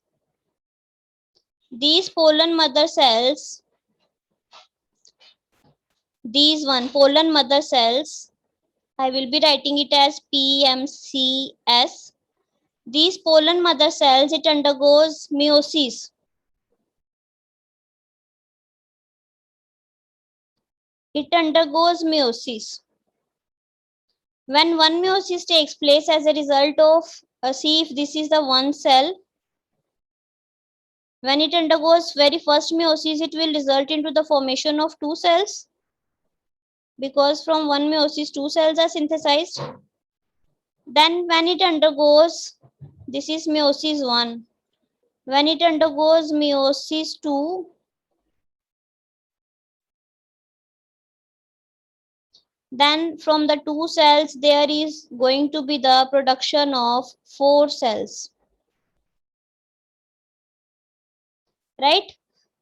these pollen cells I will be writing it as PMCS. These pollen mother cells, it undergoes meiosis. It undergoes meiosis. When one meiosis takes place as a result of, see if this is the one cell. When it undergoes very first meiosis, it will result into the formation of 2 cells. Because from one meiosis, 2 cells are synthesized. Then when it undergoes, this is meiosis 1. When it undergoes meiosis 2, then from the 2 cells, there is going to be the production of 4 cells. Right?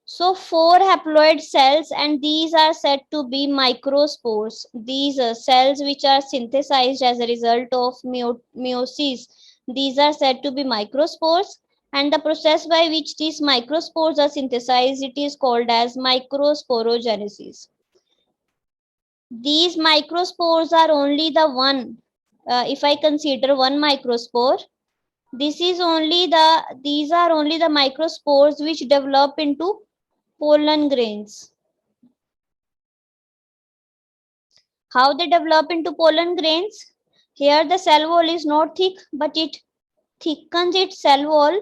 So 4 haploid cells, and these are said to be microspores. These cells which are synthesized as a result of meiosis, these are said to be microspores. And the process by which these microspores are synthesized, it is called as microsporogenesis. These microspores are only the one, if I consider one microspore, these are only the microspores which develop into pollen grains. How they develop into pollen grains? Here the cell wall is not thick, but it thickens its cell wall,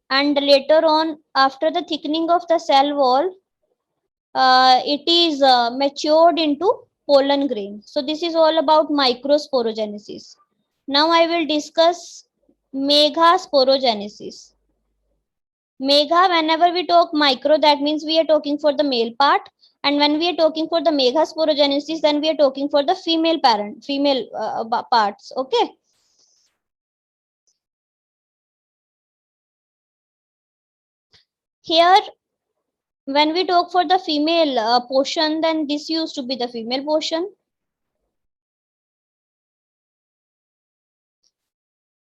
and later on, after the thickening of the cell wall, it is matured into pollen grain. So this is all about microsporogenesis. Now I will discuss megasporogenesis. Mega, whenever we talk micro, that means we are talking for the male part. And when we are talking for the megasporogenesis, then we are talking for the female parts. Okay. Here, when we talk for the female portion, then this used to be the female portion.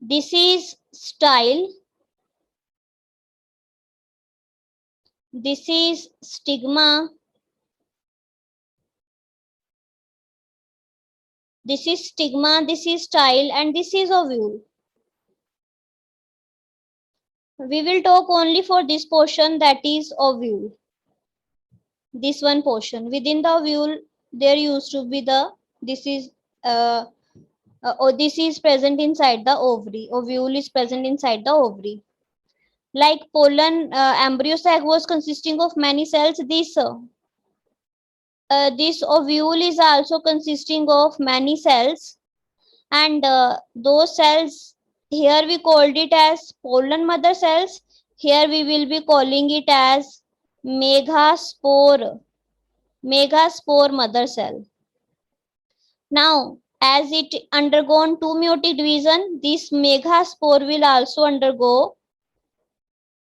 This is style. This is stigma. This is stigma, this is style, and this is ovule. We will talk only for this portion, that is ovule. this one portion. Within the ovule, there used to be the, this is this is present inside the ovary. Ovule is present inside the ovary. Like pollen, embryo sac was consisting of many cells. This ovule is also consisting of many cells, and those cells, here we called it as pollen mother cells. Here we will be calling it as megaspore mother cell. Now, as it undergone two meiotic division, this megaspore will also undergo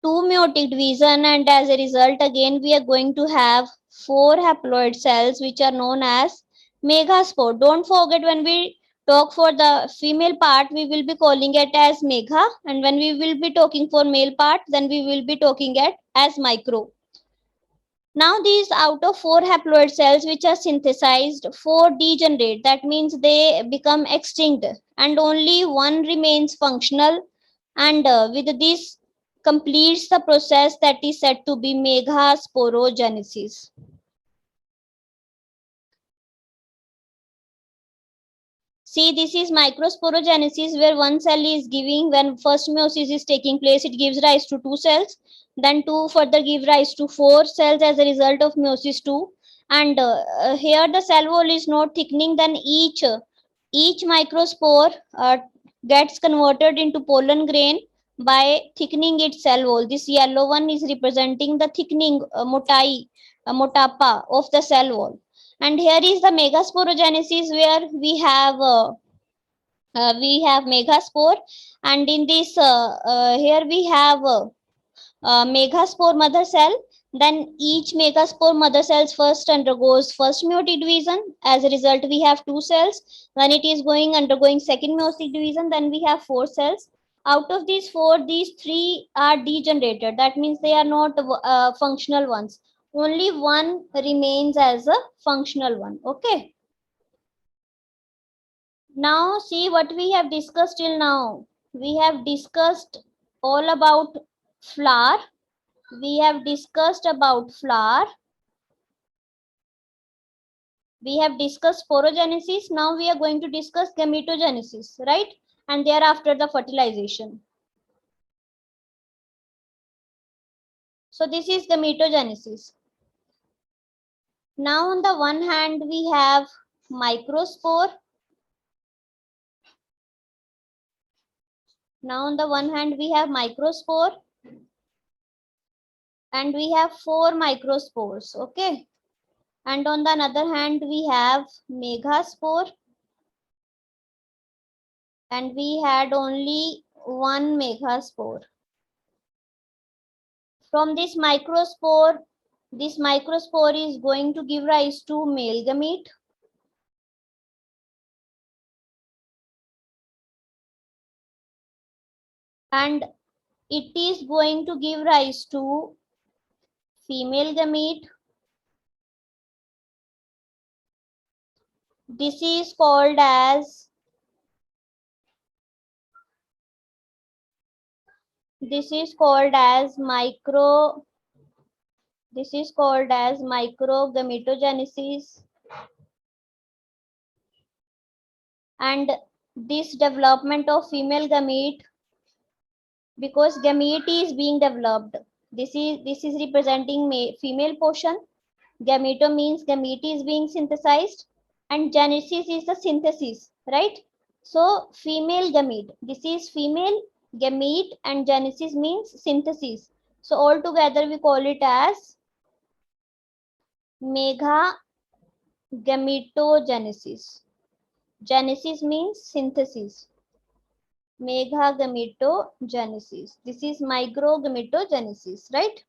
two meiotic division, and as a result, again we are going to have four haploid cells which are known as megaspore. Don't forget, when we talk for the female part, we will be calling it as mega, and when we will be talking for male part, then we will be talking it as micro. Now these out of four haploid cells which are synthesized, four degenerate. That means they become extinct and only one remains functional, and with this completes the process that is said to be megasporogenesis. See, this is microsporogenesis, where one cell is giving, when first meiosis is taking place, it gives rise to two cells, then two further give rise to four cells as a result of meiosis 2. And here the cell wall is not thickening, then each microspore gets converted into pollen grain by thickening its cell wall. This yellow one is representing the thickening motapa of the cell wall. And here is the megasporogenesis, where we have megaspore, and in this here we have megaspore mother cell. Then each megaspore mother cells first undergoes first meiotic division. As a result, we have two cells. Then it is undergoing second meiotic division. Then we have four cells. Out of these four, these three are degenerated. That means they are not functional ones. Only one remains as a functional one. Okay. Now see what we have discussed till now. We have discussed all about flower. We have discussed about flower. We have discussed sporogenesis. Now we are going to discuss gametogenesis, right? And thereafter the fertilization. So this is gametogenesis. Now on the one hand, we have microspore. Now on the one hand, we have microspore. And we have four microspores, okay? And on the other hand, we have megaspore. And we had only one megaspore. From this microspore is going to give rise to male gamete. And it is going to give rise to female gamete. This is called as microgametogenesis. And this development of female gamete, because gamete is being developed, this is representing female portion. Gameto means gamete is being synthesized, and genesis is the synthesis, right? So female gamete, this is female gamete, and genesis means synthesis. So all together we call it as megagametogenesis. Genesis means synthesis. Megagametogenesis. This is microgametogenesis, right?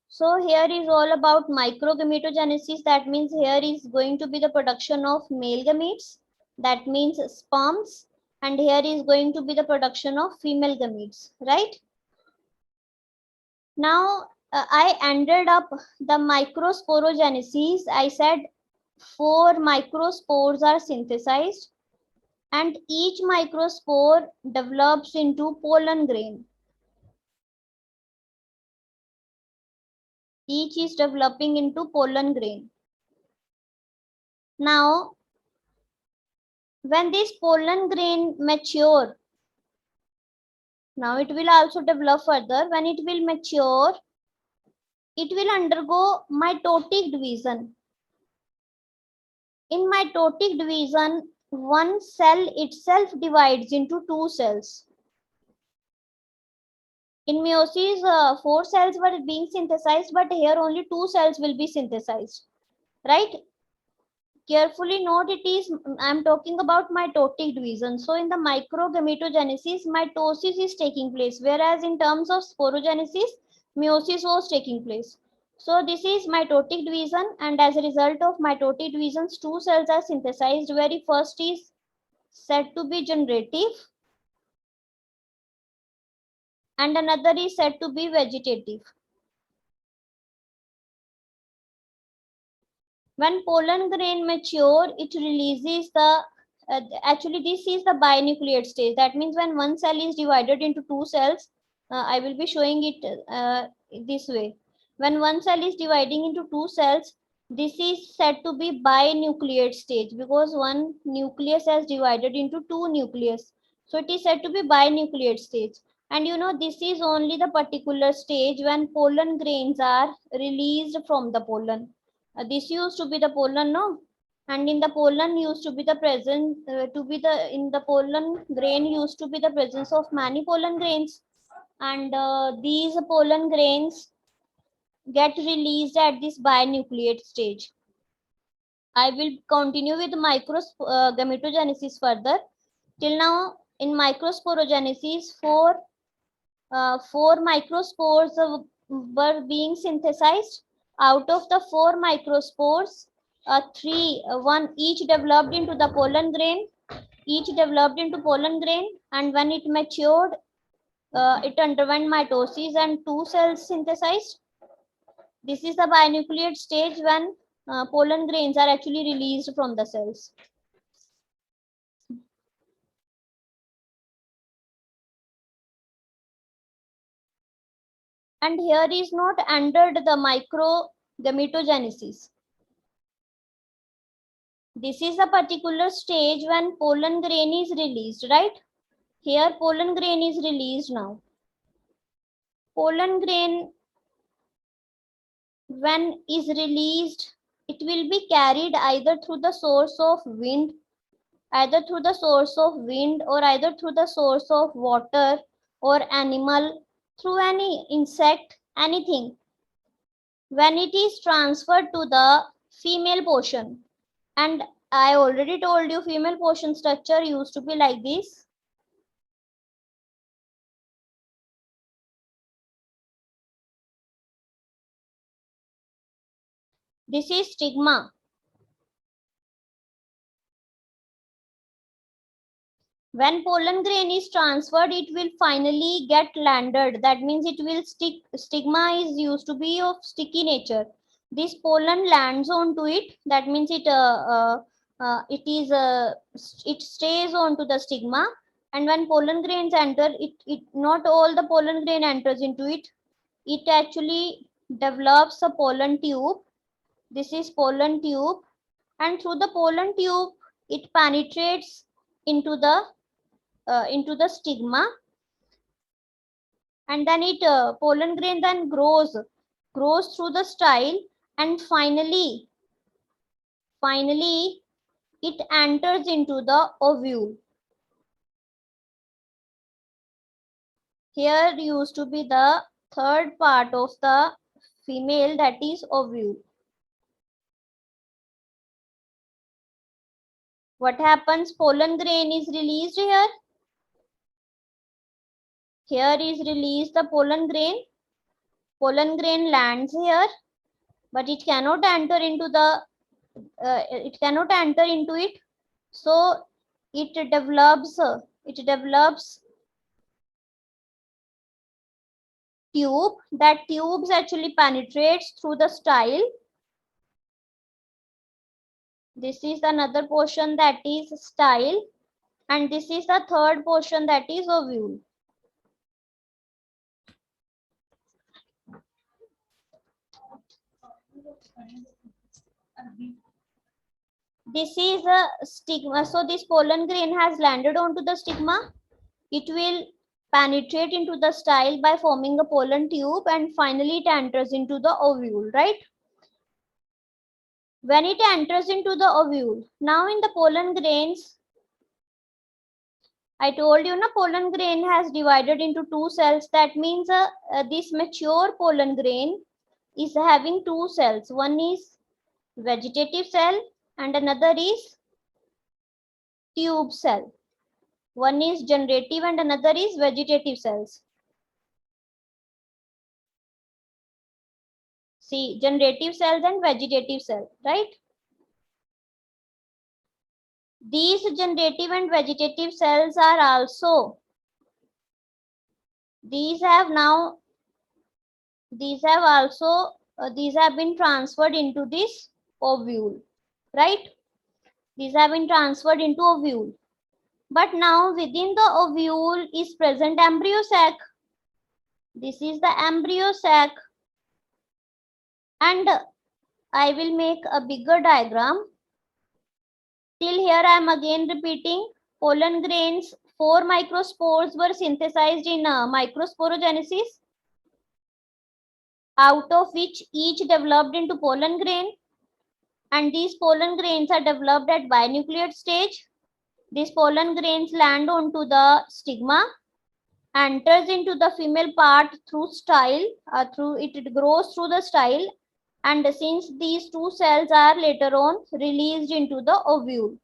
So here is all about microgametogenesis. That means here is going to be the production of male gametes. That means sperms. And here is going to be the production of female gametes, right? Now I ended up the microsporogenesis. I said four microspores are synthesized. and each microspore develops into pollen grain. Each is developing into pollen grain. Now, when this pollen grain mature, now it will also develop further. When it will mature, it will undergo mitotic division. In mitotic division, one cell itself divides into two cells. In meiosis, 4 cells were being synthesized, but here only 2 cells will be synthesized, right? Carefully note, it is, I'm talking about mitotic division. So in the microgametogenesis, mitosis is taking place, whereas in terms of sporogenesis, meiosis was taking place. So this is mitotic division, and as a result of mitotic divisions, 2 cells are synthesized. Very first is said to be generative, and another is said to be vegetative. When pollen grain mature, it releases the, actually this is the binucleate stage. That means when one cell is divided into 2 cells, I will be showing it this way. When one cell is dividing into 2 cells, this is said to be binucleate stage, because one nucleus has divided into 2 nucleus. So it is said to be binucleate stage. And you know, this is only the particular stage when pollen grains are released from the pollen. This used to be the pollen, no? And in the pollen used to be the presence, in the pollen grain used to be the presence of many pollen grains. And these pollen grains get released at this binucleate stage. I will continue with gametogenesis further. Till now, in microsporogenesis, four microspores were being synthesized. Out of the 4 microspores, one each developed into the pollen grain. Each developed into pollen grain, and when it matured, it underwent mitosis and 2 cells synthesized. This is the binucleate stage when pollen grains are actually released from the cells. And here is not entered the microgametogenesis. This is a particular stage when pollen grain is released, right? Here pollen grain is released now. Pollen grain, when is released, it will be carried either through the source of wind, or either through the source of water or animal, through any insect, anything. When it is transferred to the female portion, and I already told you female portion structure used to be like this. This is stigma. When pollen grain is transferred, it will finally get landed. That means it will stick. Stigma is used to be of sticky nature. This pollen lands onto it. That means it stays onto the stigma. And when pollen grains enter, it not all the pollen grain enters into it. It actually develops a pollen tube. This is pollen tube, and through the pollen tube, it penetrates into the stigma, and then pollen grain then grows through the style, and finally it enters into the ovule. Here used to be the third part of the female, that is ovule. What happens? Pollen grain is released here. Here is released the pollen grain. Pollen grain lands here, but it cannot enter into it. So it develops tube. That tubes actually penetrates through the style. This is another portion, that is style. And this is the third portion, that is ovule. This is a stigma. So this pollen grain has landed onto the stigma. It will penetrate into the style by forming a pollen tube, and finally it enters into the ovule, right? When it enters into the ovule, now in the pollen grains, I told you, pollen grain has divided into two cells. That means this mature pollen grain is having two cells. One is vegetative cell and another is tube cell. One is generative and another is vegetative cells. See, generative cells and vegetative cells, right? These generative and vegetative cells are also, these have been transferred into this ovule, right? These have been transferred into ovule. But now within the ovule is present embryo sac. This is the embryo sac. And I will make a bigger diagram. Till here I am again repeating, pollen grains, 4 microspores were synthesized in microsporogenesis, out of which each developed into pollen grain. And these pollen grains are developed at binucleate stage. These pollen grains land onto the stigma, enters into the female part through style, it grows through the style, and since these two cells are later on released into the ovule.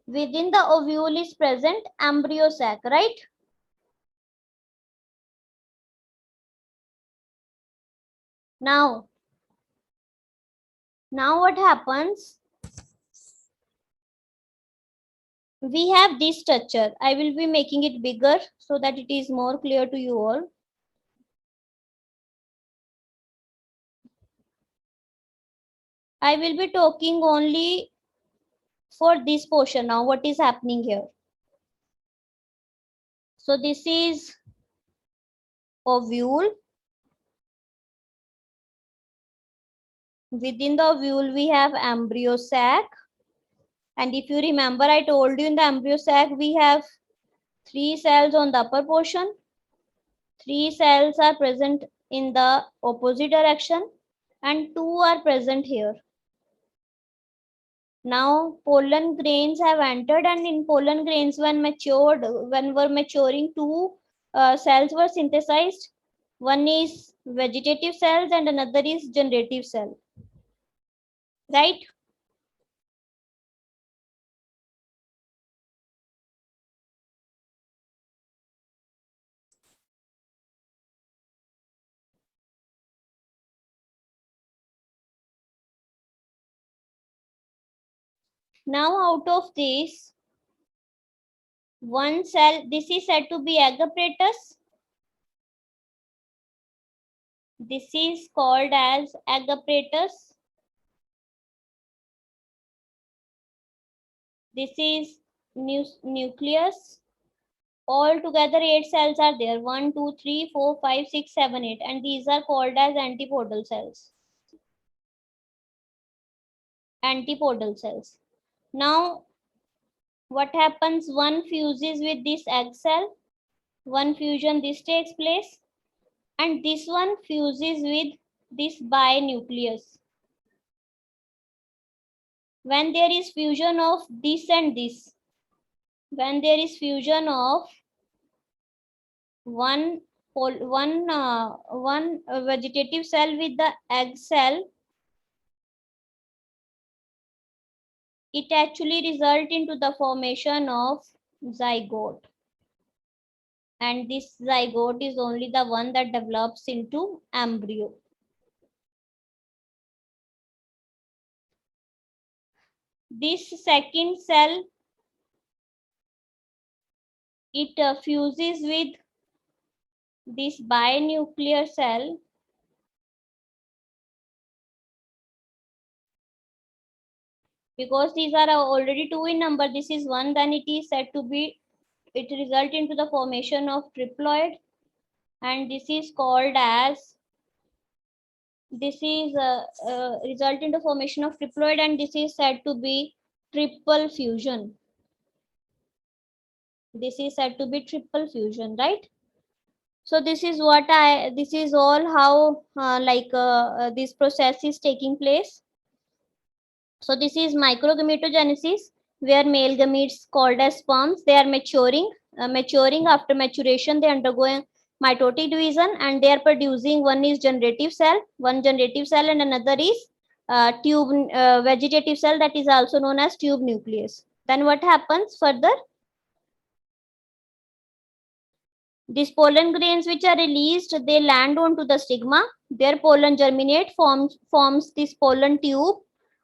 Within the ovule is present embryo sac, right? Now what happens? We have this structure. I will be making it bigger so that it is more clear to you all. I will be talking only for this portion now, what is happening here. So this is ovule. Within the ovule, we have embryo sac. And if you remember, I told you in the embryo sac, we have 3 cells on the upper portion. 3 cells are present in the opposite direction and 2 are present here. Now pollen grains have entered, and in pollen grains when were maturing, 2 cells were synthesized. One is vegetative cells and another is generative cell, right? Now out of this, one cell, this is said to be egg apparatus. This is called as egg apparatus. This is nucleus. All together 8 cells are there. 1, 2, 3, 4, 5, 6, 7, 8. And these are called as antipodal cells. Antipodal cells. Now, what happens? One fuses with this egg cell. One fusion, this takes place. And this one fuses with this binucleus. When there is fusion of this and this, when there is fusion of one vegetative cell with the egg cell, it actually result into the formation of zygote. And this zygote is only the one that develops into embryo. This second cell, it fuses with this binuclear cell, because these are already 2 in number. This is 1, then it is said to be it result into the formation of triploid, and this is called as, this is result into formation of triploid, and this is said to be triple fusion. This is said to be triple fusion, right? So this is what this is all how this process is taking place. So this is microgametogenesis, where male gametes called as sperms, they are maturing. After maturation, they undergo mitotic division, and they are producing, one is generative cell, and another is vegetative cell, that is also known as tube nucleus. Then what happens further? These pollen grains which are released, they land onto the stigma. Their pollen germinate, forms this pollen tube,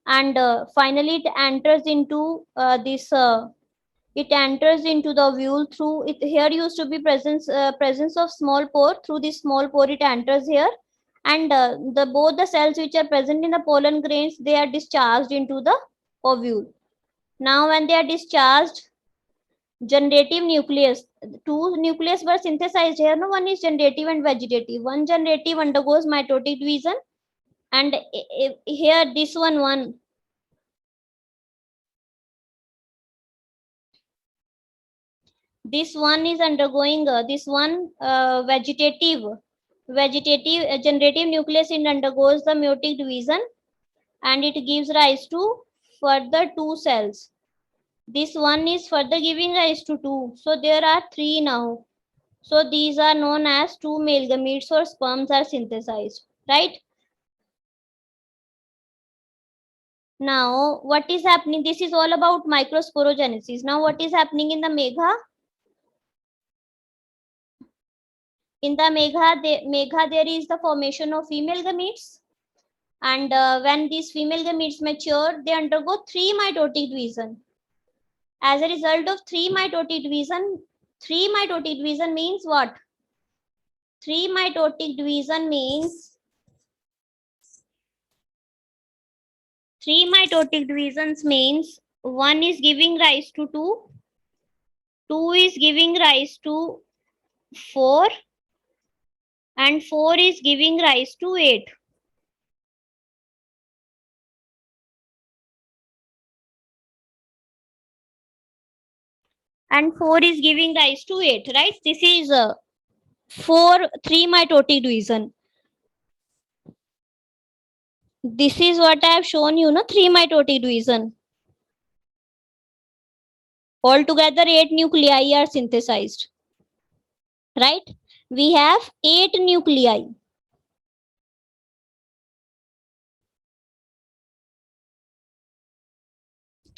and finally it enters into it enters into the ovule through it. Here used to be presence of small pore. Through this small pore, it enters here, and both the cells which are present in the pollen grains, they are discharged into the ovule. Now, when they are discharged, generative nucleus, two nucleus were synthesized here. No, one is generative and vegetative. One generative undergoes mitotic division, and here this one this one is undergoing vegetative generative nucleus, it undergoes the meiotic division, and it gives rise to further two cells. This one is further giving rise to two, so there are three now. So these are known as two male gametes or sperms are synthesized, right? Now what is happening? This is all about microsporogenesis. Now what is happening in the megha? In the megha, there is the formation of female gametes, and when these female gametes mature, they undergo three mitotic division. As a result of three mitotic division means what? Three mitotic division means, three mitotic divisions means one is giving rise to two is giving rise to 4, and 4 is giving rise to 8. And 4 is giving rise to 8, right? This is 3 mitotic division. This is what I have shown you, no? 3 mitotic division. Altogether 8 nuclei are synthesized, right? We have 8 nuclei.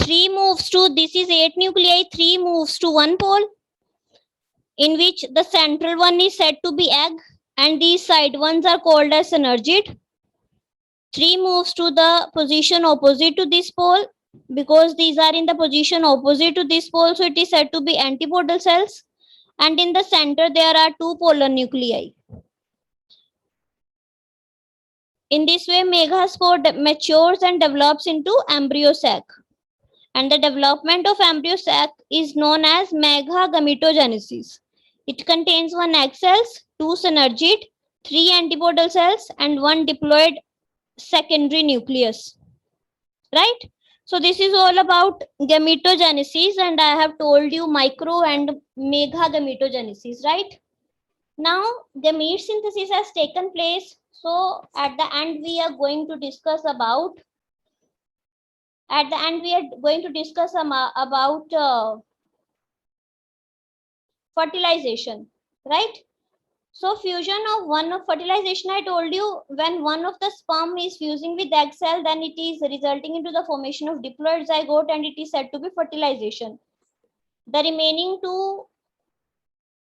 Three moves to, this is 8 nuclei, 3 moves to one pole, in which the central one is said to be egg, and these side ones are called as synergid. 3 moves to the position opposite to this pole, because these are in the position opposite to this pole, so it is said to be antipodal cells. And in the center, there are 2 polar nuclei. In this way, megaspore matures and develops into embryo sac. And the development of embryo sac is known as megagametogenesis. It contains 1 egg cells, 2 synergid, 3 antipodal cells, and 1 diploid secondary nucleus, right? So this is all about gametogenesis, and I have told you micro and megagametogenesis, right? Now gamete synthesis has taken place, so at the end we are going to discuss about fertilization, right? So fusion of fertilization, I told you, when one of the sperm is fusing with egg cell, then it is resulting into the formation of diploid zygote, and it is said to be fertilization. The remaining two,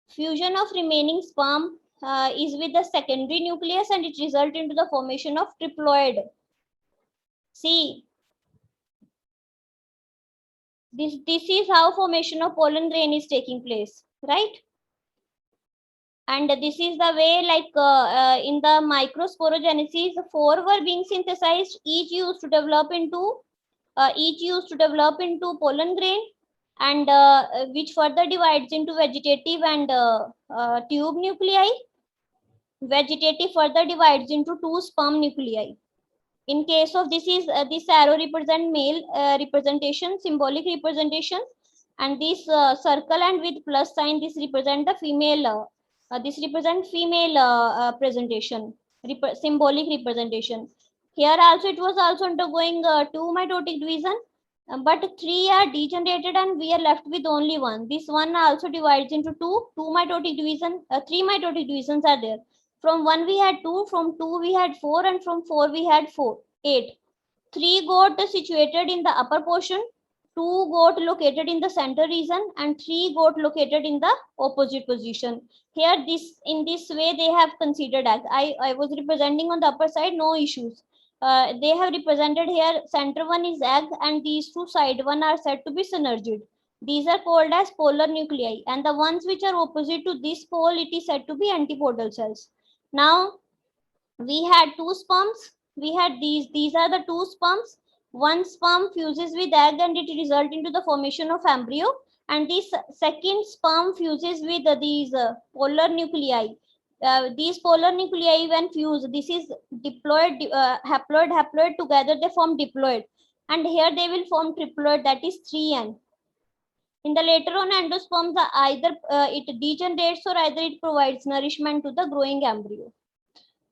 fusion of remaining sperm is with the secondary nucleus, and it results into the formation of triploid. See, this is how formation of pollen grain is taking place, right? And this is the way, like in the microsporogenesis, 4 were being synthesized, each used to develop into pollen grain, and which further divides into vegetative and tube nuclei. Vegetative further divides into two sperm nuclei. In case of this arrow represent male representation, symbolic representation, and this circle and with plus sign, this represent the female. This represent female presentation, symbolic representation. Here also it was also undergoing two mitotic division, but three are degenerated and we are left with only one. This one also divides into two mitotic division. Three mitotic divisions are there. From one we had two, from two we had four, and from four we had eight. Three got situated in the upper portion, two got located in the center region, and three got located in the opposite position. Here, in this way they have considered as I was representing on the upper side, no issues. They have represented here center one is egg and these two side one are said to be synergid. These are called as polar nuclei, and the ones which are opposite to this pole, it is said to be antipodal cells. Now we had two sperms. We had these are the two sperms. One sperm fuses with egg and it results into the formation of embryo, and this second sperm fuses with these polar nuclei. These polar nuclei when fused, this is diploid, haploid together they form diploid, and here they will form triploid, that is 3N. In the later on endosperms, either it degenerates or either it provides nourishment to the growing embryo.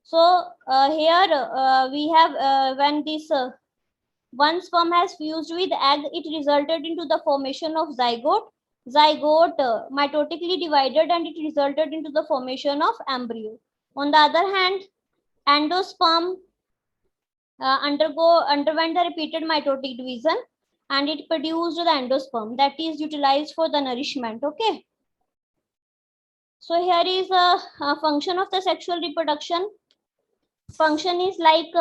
So here we have when this one sperm has fused with egg, it resulted into the formation of zygote. Zygote mitotically divided and it resulted into the formation of embryo. On the other hand, endosperm underwent the repeated mitotic division and it produced the endosperm that is utilized for the nourishment. Okay. So here is a function of the sexual reproduction. Function is like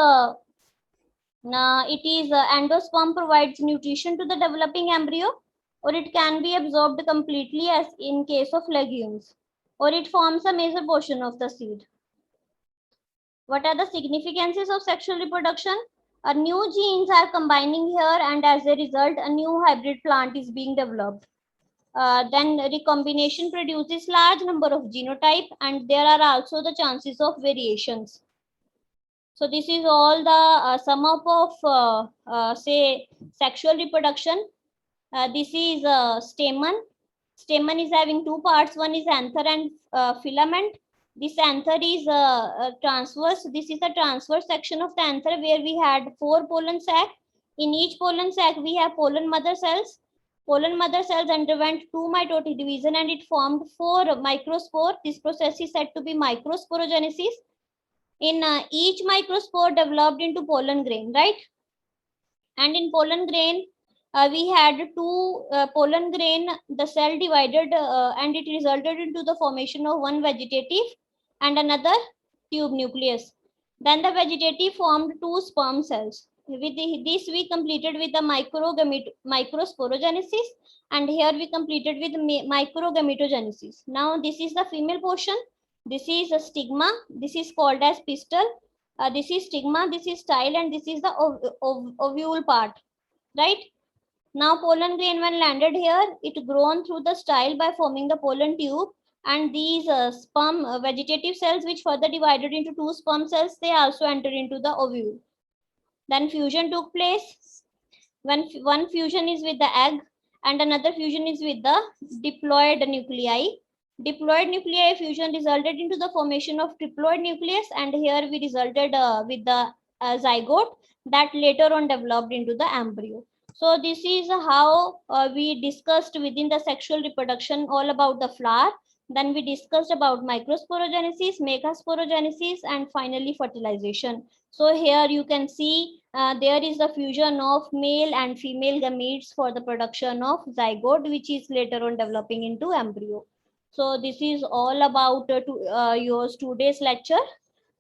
it is endosperm provides nutrition to the developing embryo, or it can be absorbed completely as in case of legumes, or it forms a major portion of the seed. What are the significances of sexual reproduction? New genes are combining here, and as a result a new hybrid plant is being developed. Then recombination produces large number of genotype, and there are also the chances of variations. So this is all the sum up of say sexual reproduction. This is stamen. Stamen is having two parts. One is anther and filament. This anther is transverse. This is the transverse section of the anther where we had 4 pollen sac. In each pollen sac we have pollen mother cells. Pollen mother cells underwent 2 mitotic division and it formed 4 microspore. This process is said to be microsporogenesis. In each microspore developed into pollen grain, right? And in pollen grain, we had 2 pollen grain, the cell divided and it resulted into the formation of one vegetative and another tube nucleus. Then the vegetative formed 2 sperm cells. With this we completed with the microsporogenesis, and here we completed with microgametogenesis. Now this is the female portion. This is a stigma. This is called as pistil. This is stigma, this is style, and this is the ovule part, right? Now pollen grain when landed here, it grown through the style by forming the pollen tube, and these sperm vegetative cells which further divided into 2 sperm cells, they also entered into the ovule. Then fusion took place. When one fusion is with the egg and another fusion is with the diploid nuclei. Diploid nuclei fusion resulted into the formation of triploid nucleus, and here we resulted with the zygote that later on developed into the embryo. So this is how we discussed within the sexual reproduction all about the flower. Then we discussed about microsporogenesis, megasporogenesis, and finally fertilization. So here you can see there is the fusion of male and female gametes for the production of zygote, which is later on developing into embryo. So this is all about your today's lecture.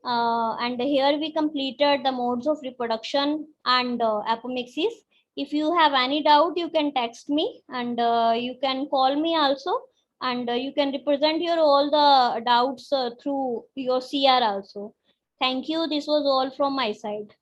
And here we completed the modes of reproduction and apomixis. If you have any doubt, you can text me, and you can call me also, and you can represent your all the doubts through your CR also. Thank you. This was all from my side.